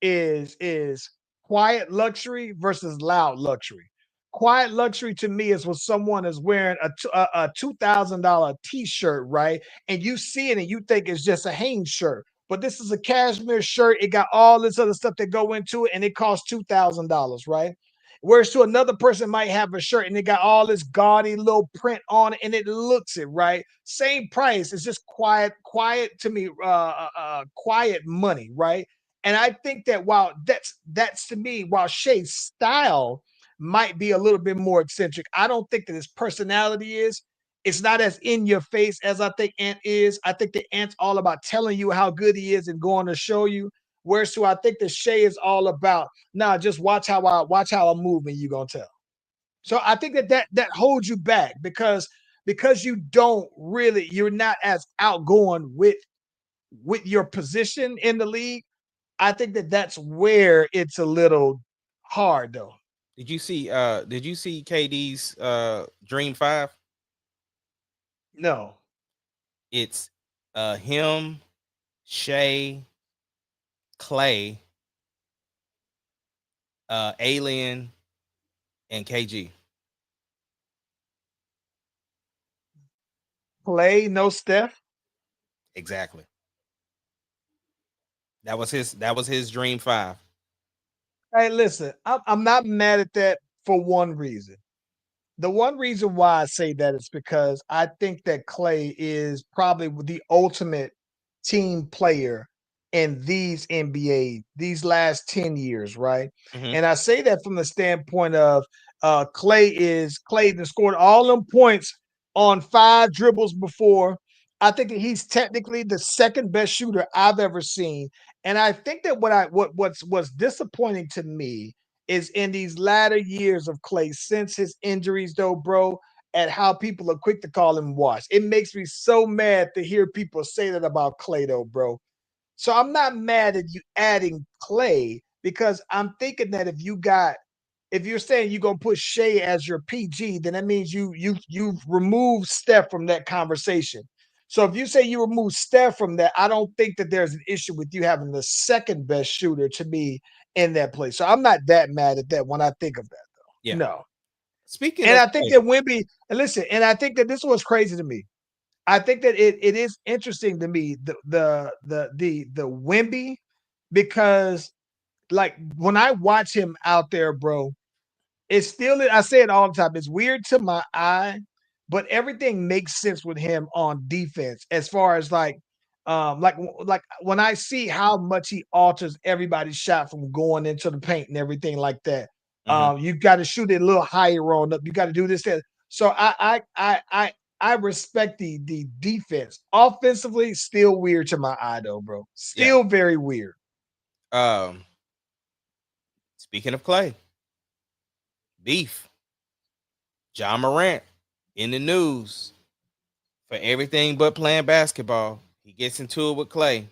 is quiet luxury versus loud luxury. Quiet luxury to me is when someone is wearing a $2,000 t-shirt, right? And you see it and you think it's just a Hanes shirt. But this is a cashmere shirt. It got all this other stuff that go into it, and it costs $2,000, right? Whereas to another person might have a shirt and it got all this gaudy little print on it, and it looks it right. Same price. It's just quiet to me, quiet money, right? And I think that while that's to me, while Shay's style might be a little bit more eccentric, I don't think that his personality is. It's not as in your face as I think Ant is. I think that Ant's all about telling you how good he is and going to show you. Whereas to I think that Shay is all about, nah, just watch how I'm moving, you gonna tell. So I think that holds you back because you don't really, you're not as outgoing with your position in the league. I think that that's where it's a little hard though. Did you see KD's Dream 5? No. It's him, Shay, Clay, Alien, and KG. Play, no Steph. Exactly. That was his Dream 5. Hey, listen, I'm not mad at that for one reason. The one reason why I say that is because I think that Clay is probably the ultimate team player in these NBA, these last 10 years, right? Mhm. And I say that from the standpoint of Clay that scored all them points on 5 dribbles before. I think that he's technically the second best shooter I've ever seen. And I think that what's disappointing to me is in these latter years of Clay since his injuries, though, bro, at how people are quick to call him washed. It makes me so mad to hear people say that about Clay, though, bro. So I'm not mad at you adding Clay because I'm thinking that if you're saying you're gonna put Shea as your PG, then that means you've removed Steph from that conversation. So if you say you remove Steph from that, I don't think that there's an issue with you having the second best shooter to me in that place. So I'm not that mad at that when I think of that though. Yeah. No. Speaking And of I think Clay, that Wimby, and listen, and I think that this was crazy to me. I think that it is interesting to me the Wimby because like when I watch him out there, bro, it's still I say it all the time. It's weird to my eye, but everything makes sense with him on defense as far as like when I see how much he alters everybody's shot from going into the paint and everything like that. mhm, You've got to shoot it a little higher on up. You got to do this. That. So I respect the defense. Offensively, still weird to my eye though, bro. yeah. Still very weird. Um, Speaking of Clay, beef. John Morant in the news for everything but playing basketball. He gets into it with Clay.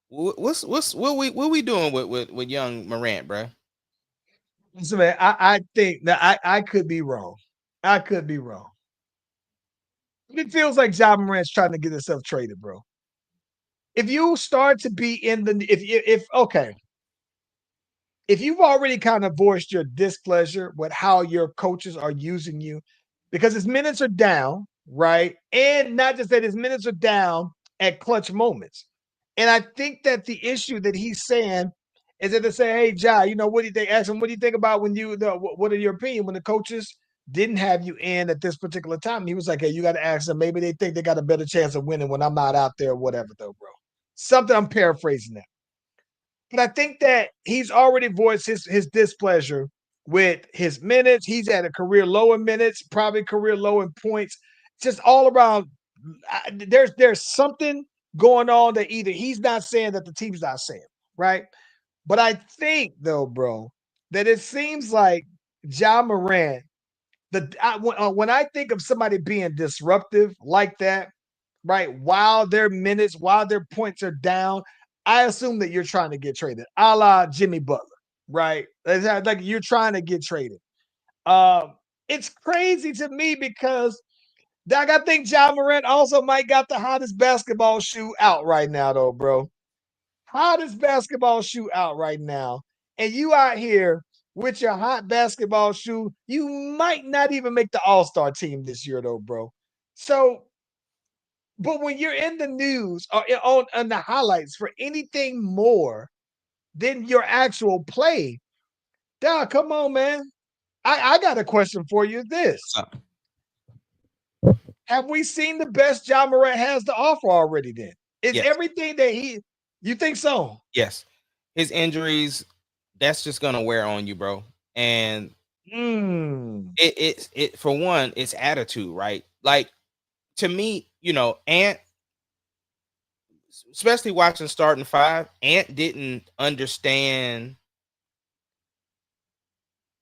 What we doing with young Morant, bro? So man, I think that I could be wrong. I could be wrong. It feels like John Morant's trying to get himself traded, bro. If you start to be in the if okay, if you've already kind of voiced your displeasure with how your coaches are using you, because his minutes are down, right? And not just that his minutes are down at clutch moments. And I think that the issue that he's saying is that they say, hey, Ja, you know, what do you think? Ask him, what do you think about when what are your opinion when the coaches didn't have you in at this particular time? And he was like, hey, you got to ask them. Maybe they think they got a better chance of winning when I'm not out there or whatever, though, bro. Something I'm paraphrasing that. But I think that he's already voiced his displeasure with his minutes. He's at a career low in minutes, probably career low in points. Just all around, there's something going on that either he's not saying that the team's not saying, right? But I think though, bro, that it seems like Ja Morant, when I think of somebody being disruptive like that, right? While their points are down, I assume that you're trying to get traded, a la Jimmy Butler, right? Like you're trying to get traded. Um, it's crazy to me because Doc, I think Ja Morant also might got the hottest basketball shoe out right now, though, bro. Hottest basketball shoe out right now. And you out here with your hot basketball shoe, you might not even make the All-Star team this year, though, bro. So, but when you're in the news or on the highlights for anything more than your actual play, Doc, come on, man. I got a question for you. This Uh, have we seen the best John Morant has to offer already? Then is yes, everything that you think so? yes. His injuries, that's just gonna wear on you, bro. And Mm. it for one, it's attitude, right? Like to me, Ant, especially watching starting five, Ant didn't understand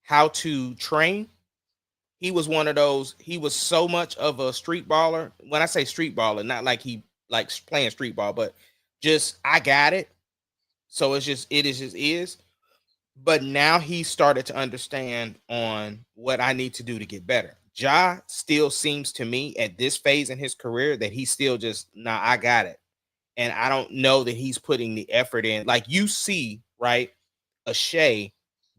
how to train. He was one of those, he was so much of a street baller. When I say street baller, not like he likes playing street ball, but just I got it. So it is just is. But now he started to understand on what I need to do to get better. Ja still seems to me at this phase in his career that he's still just, nah, I got it. And I don't know that he's putting the effort in. Like you see, right? A Shea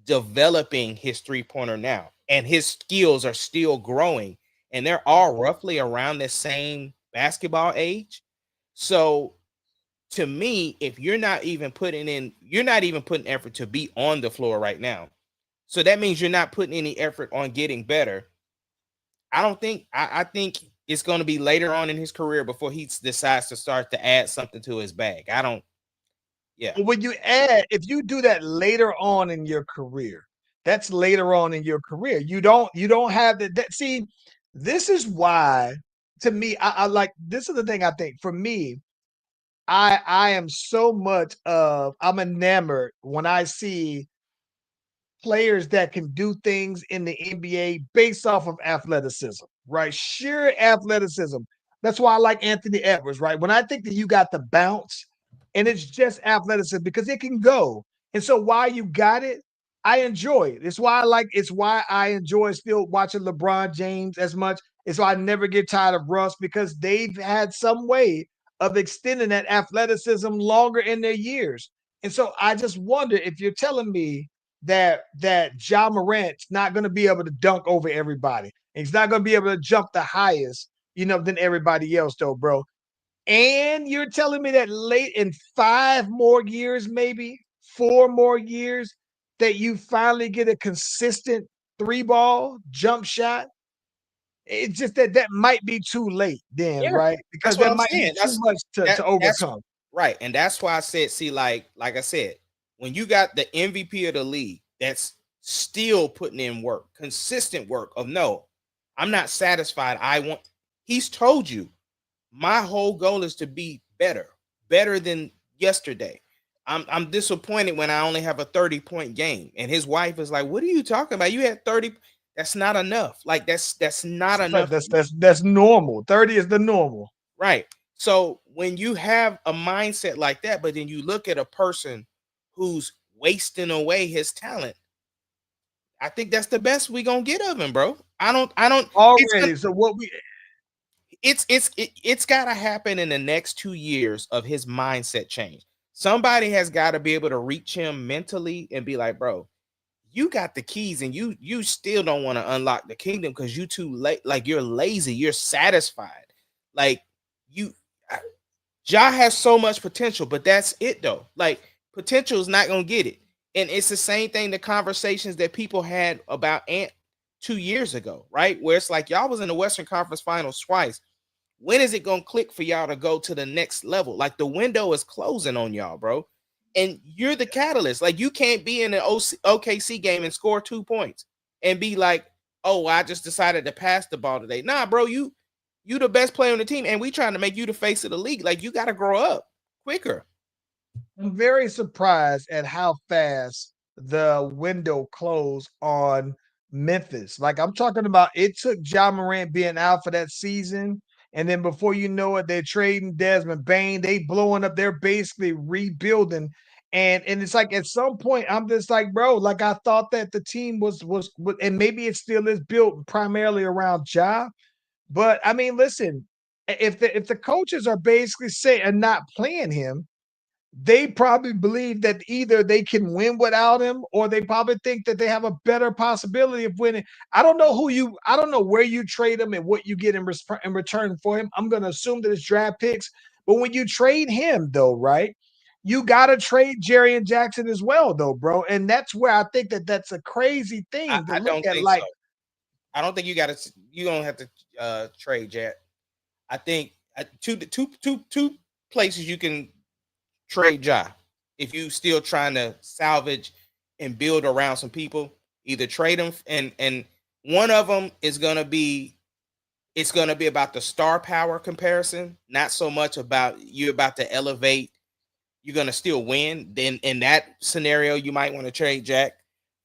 developing his 3-pointer now, and his skills are still growing, and they're all roughly around the same basketball age. So to me, if you're not even putting effort to be on the floor right now. So that means you're not putting any effort on getting better. I think it's going to be later on in his career before he decides to start to add something to his bag. I don't, yeah. When you add, if you do that later on in your career, that's later on in your career. You don't have that. See, this is why to me, I like this is the thing I think for me, I am so much of I'm enamored when I see players that can do things in the NBA based off of athleticism, right? Sheer athleticism. That's why I like Anthony Edwards, right? When I think that you got the bounce and it's just athleticism because it can go. And so while you got it, I enjoy it. It's why I enjoy still watching LeBron James as much. It's why I never get tired of Russ because they've had some way of extending that athleticism longer in their years. And so I just wonder if you're telling me that Ja Morant's not going to be able to dunk over everybody. He's not going to be able to jump the highest, than everybody else, though, bro. And you're telling me that late in 5 more years, maybe 4 more years, that you finally get a consistent three ball jump shot. It's just that might be too late, then, Yeah, right? that's Because what that I'm might be saying. too much to That's overcome. right, and that's why I said, see, like I said, when you got the MVP of the league, that's still putting in work, consistent work. Of no, I'm not satisfied. I want. He's told you, my whole goal is to be better than yesterday. I'm disappointed when I only have a 30-point game, and his wife is like, "What are you talking about? You had 30. That's not enough. Like that's not enough." That's normal. 30 is the normal. Right. So when you have a mindset like that, but then you look at a person who's wasting away his talent, I think that's the best we gonna get of him, bro. I don't. It's gonna, Already. So what we it's gotta happen in the next 2 years of his mindset change. Somebody has got to be able to reach him mentally and be like, bro, you got the keys, and you still don't want to unlock the kingdom because you too late. Like you're lazy. You're satisfied. Like you. Ja has so much potential, but that's it though. Like potential is not gonna get it. And it's the same thing, the conversations that people had about Ant 2 years ago, right? Where it's like y'all was in the Western Conference Finals twice. When is it gonna click for y'all to go to the next level? Like the window is closing on y'all, bro. And you're the catalyst. Like you can't be in an OKC game and score 2 points and be like, oh, I just decided to pass the ball today. Nah, bro, you the best player on the team, and we trying to make you the face of the league. Like you got to grow up quicker. I'm very surprised at how fast the window closed on Memphis. Like I'm talking about, it took Ja Morant being out for that season, and then before you know it, they're trading Desmond Bain. They blowing up. They're basically rebuilding, and it's like at some point I'm just like, bro, like I thought that the team was, and maybe it still is built primarily around Ja. But I mean, listen, if the coaches are basically saying and not playing him, they probably believe that either they can win without him or they probably think that they have a better possibility of winning. I don't know where you trade him and what you get in return for him. I'm going to assume that it's draft picks. But when you trade him, though, right, you got to trade Jerry and Jackson as well, though, bro. And that's where I think that that's a crazy thing to I look don't at. think so. Like, I don't think you don't have to trade Jet. I think two places you can trade Ja. If you still trying to salvage and build around some people, either trade them and one of them is gonna be about the star power comparison, not so much about you're about to elevate. You're gonna still win. Then in that scenario, you might want to trade Jack,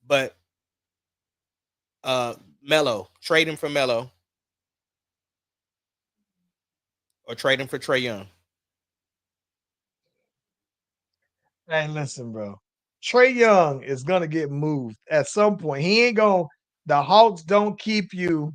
but Melo, trade him for Melo, or trade him for Trae Young. hey, listen, bro. Trey Young is gonna get moved at some point. He ain't gonna. The Hawks don't keep you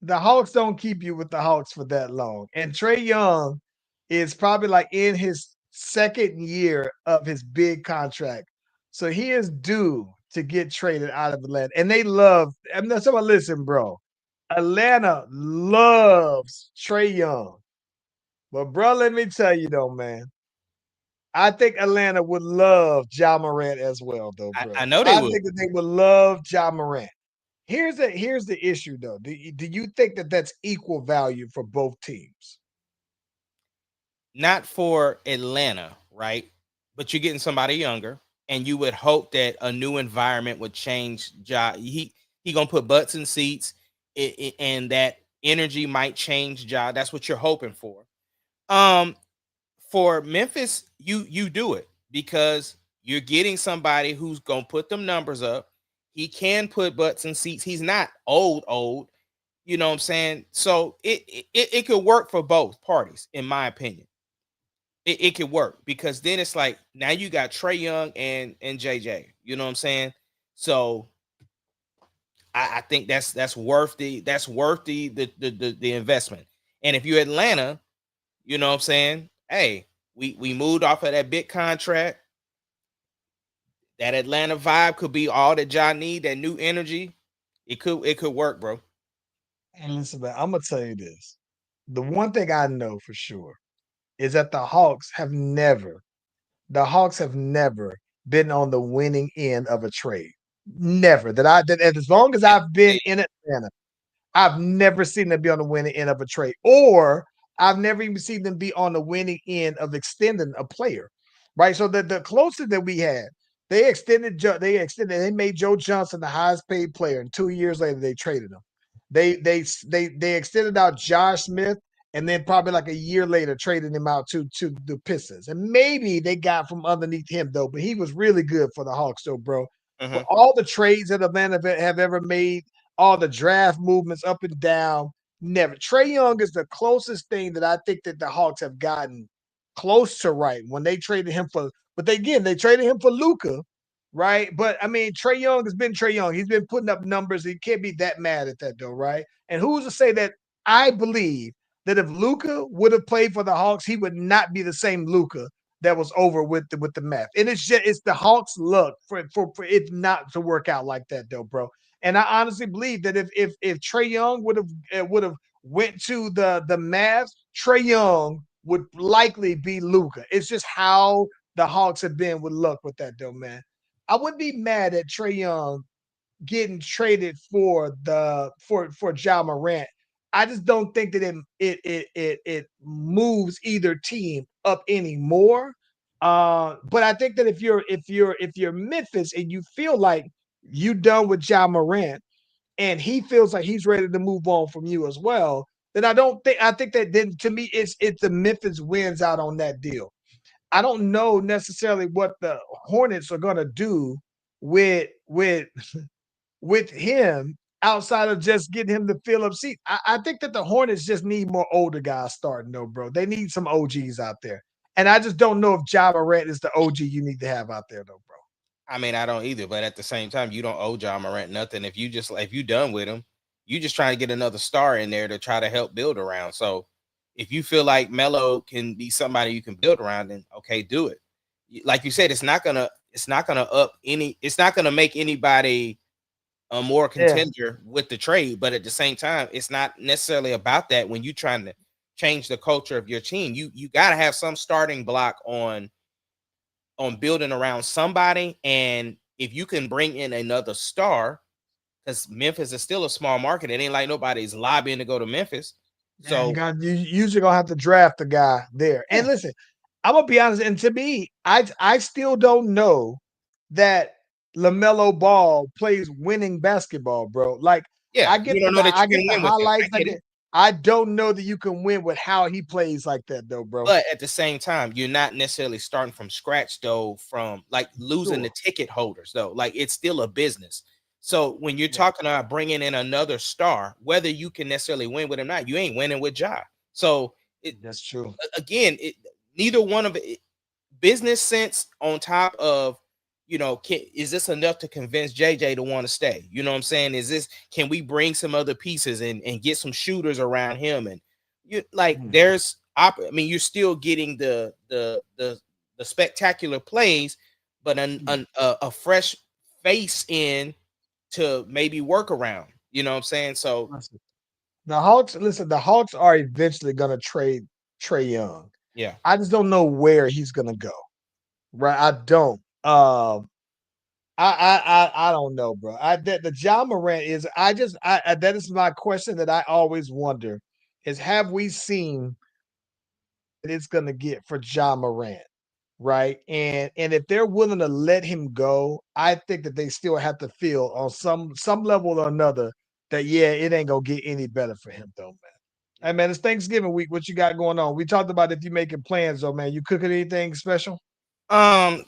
the Hawks don't keep you with the Hawks for that long. And Trey Young is probably like in his second year of his big contract. So he is due to get traded out of Atlanta. And they love, I'm not talking about, listen, bro. Atlanta loves Trey Young. But, bro, let me tell you though, man. I think Atlanta would love Ja Morant as well, though, I bro. know they I would. think that they would love Ja Morant. Here's the issue though. Do you think that that's equal value for both teams? Not for Atlanta, right? But you're getting somebody younger, and you would hope that a new environment would change. He gonna put butts in seats, and that energy might change. That's what you're hoping for. Um, for Memphis, you do it because you're getting somebody who's gonna put them numbers up. He can put butts in seats. He's not old. You know what I'm saying? So it could work for both parties, in my opinion. It could work because then it's like now you got Trey Young and JJ. You know what I'm saying? So I think that's worth the investment. And if you're Atlanta, you know what I'm saying? Hey, we moved off of that big contract. That Atlanta vibe could be all that y'all need, that new energy. It could work, bro. And listen, man, I'm gonna tell you this. The one thing I know for sure is that the Hawks have never been on the winning end of a trade. Never. That as long as I've been in Atlanta, I've never seen them be on the winning end of a trade, or I've never even seen them be on the winning end of extending a player, right? So the closest that we had, they made Joe Johnson the highest paid player, and 2 years later they traded him. They extended out Josh Smith, and then probably like a year later traded him out to the Pistons, and maybe they got from underneath him though, but he was really good for the Hawks though, bro. But Mhm. all the trades that Atlanta have ever made, all the draft movements up and down. Never. Trey Young is the closest thing that I think that the Hawks have gotten close to right when they traded him for. But they traded him for Luca, right? But I mean, Trey Young has been Trey Young. He's been putting up numbers. He can't be that mad at that though, right? And who's to say that I believe that if Luca would have played for the Hawks, he would not be the same Luca that was over with the meth. And it's the Hawks' luck for it not to work out like that though, bro. And I honestly believe that if Trey Young would have went to the Mavs, Trey Young would likely be Luca. It's just how the Hawks have been with luck with that though, man. I wouldn't be mad at Trey Young getting traded for Ja Morant. I just don't think that it moves either team up anymore. But I think that if you're Memphis and you feel like you done with Ja Morant and he feels like he's ready to move on from you as well, then I think that then to me it's the Memphis wins out on that deal. I don't know necessarily what the Hornets are gonna do with with him outside of just getting him to fill up seats. I think that the Hornets just need more older guys starting, though, bro. They need some OGs out there. And I just don't know if Ja Morant is the OG you need to have out there, though, bro. I mean, I don't either, but at the same time, you don't owe John Morant nothing. If you done with him, you just trying to get another star in there to try to help build around. So if you feel like Melo can be somebody you can build around, then okay, do it. Like you said, it's not gonna make anybody a more contender with the trade, but at the same time, it's not necessarily about that when you're trying to change the culture of your team. You gotta have some starting block on building around somebody. And if you can bring in another star, because Memphis is still a small market, it ain't like nobody's lobbying to go to Memphis. Yeah, So you usually gonna have to draft a guy there. And yeah, listen, I'm gonna be honest, and to me, I still don't know that LaMelo Ball plays winning basketball, bro. Like yeah, I you get don't know that I you get can the win with him. I highlights, get it. I don't know that you can win with how he plays like that, though, bro. But at the same time, you're not necessarily starting from scratch, though, from like losing the Sure. ticket holders, though. Like it's still a business. So when you're Yeah, talking about bringing in another star, whether you can necessarily win with him or not, you ain't winning with Ja. So that's true. again, neither one of it, business sense on top of, is this enough to convince JJ to want to stay? You know what I'm saying? Can we bring some other pieces and get some shooters around him? And Mm. I mean, you're still getting the spectacular plays, but a fresh face in to maybe work around. You know what I'm saying? So Listen, the Hawks are eventually gonna trade Trey Young. yeah. I just don't know where he's gonna go. Right. I don't. I don't know, bro. The John Morant is I that is my question that I always wonder is have we seen what it's gonna get for John Morant, right? And if they're willing to let him go, I think that they still have to feel on some level or another that yeah, it ain't gonna get any better for him though, man. Hey man, it's Thanksgiving week. What you got going on? We talked about if you making plans though, man. You cooking anything special? Um,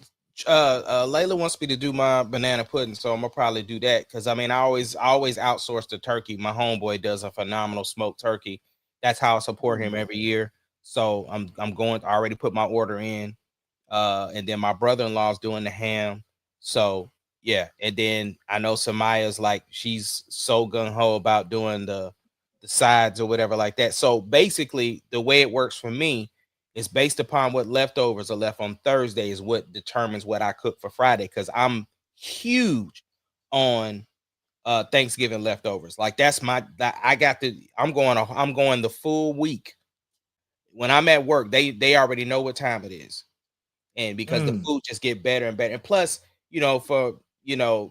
Layla wants me to do my banana pudding, so I'm gonna probably do that because I mean I always outsource the turkey. My homeboy does a phenomenal smoked turkey. That's how I support him every year. So I'm going to already put my order in. And then my brother-in-law is doing the ham. So yeah, and then I know Samaya's like she's so gung-ho about doing the sides or whatever like that. So basically, the way it works for me is based upon what leftovers are left on Thursday is what determines what I cook for Friday. Because I'm huge on Thanksgiving leftovers. Like I'm going the full week. When I'm at work, they already know what time it is, and because the Mm. food just get better and better. And plus, for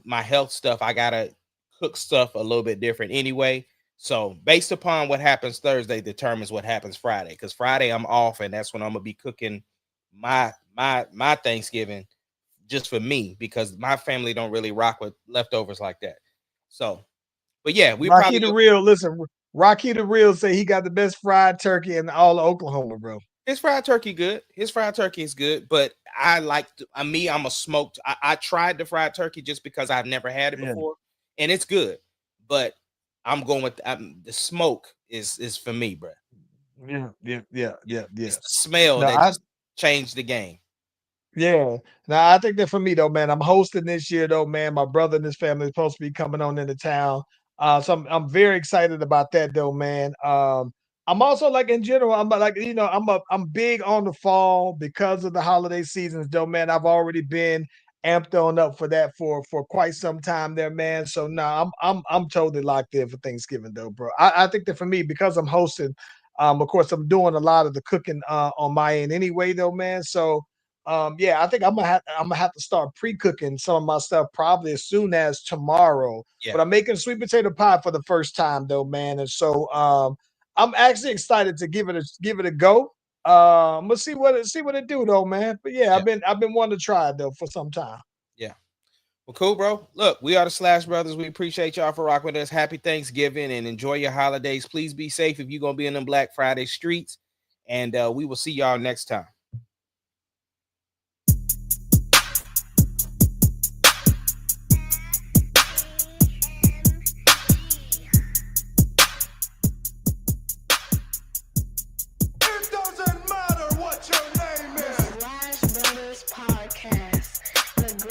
my health stuff, I gotta cook stuff a little bit different anyway. So based upon what happens Thursday determines what happens Friday. Because Friday I'm off, and that's when I'm gonna be cooking my Thanksgiving just for me because my family don't really rock with leftovers like that. So, but yeah, we Rocky probably the Real, listen, Rocky the Real say he got the best fried turkey in all of Oklahoma, bro. his fried turkey good. His fried turkey is good, but I like I'm a smoked. I tried the fried turkey just because I've never had it Yeah. before, and it's good. But I'm going with the smoke is for me, bro. Yeah. It's the smell No, that just changed the game. yeah. Now I think that for me though, man, I'm hosting this year though, man. My brother and his family is supposed to be coming on into town. So I'm very excited about that though, man. I'm also like in general, I'm like, I'm big on the fall because of the holiday seasons, though, man. I've already been amped on up for that for quite some time there, man. So no, I'm totally locked in for Thanksgiving though, bro. I think that for me, because I'm hosting, of course, I'm doing a lot of the cooking on my end anyway, though, man. So yeah, I think I'm gonna have to start pre-cooking some of my stuff probably as soon as tomorrow. Yeah, But I'm making sweet potato pie for the first time though, man. And so I'm actually excited to give it a go. We'll see what it do though, man. But yeah, yeah, I've been wanting to try it though for some time. yeah. Well, cool, bro. Look, we are the Slash Brothers. We appreciate y'all for rocking with us. Happy Thanksgiving and enjoy your holidays. Please be safe if you're gonna be in them Black Friday streets, and we will see y'all next time.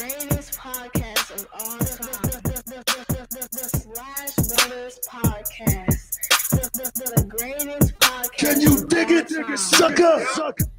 greatest podcast of all time. The Slash Brothers Podcast. The greatest podcast. Can you of dig all it, time. sucker?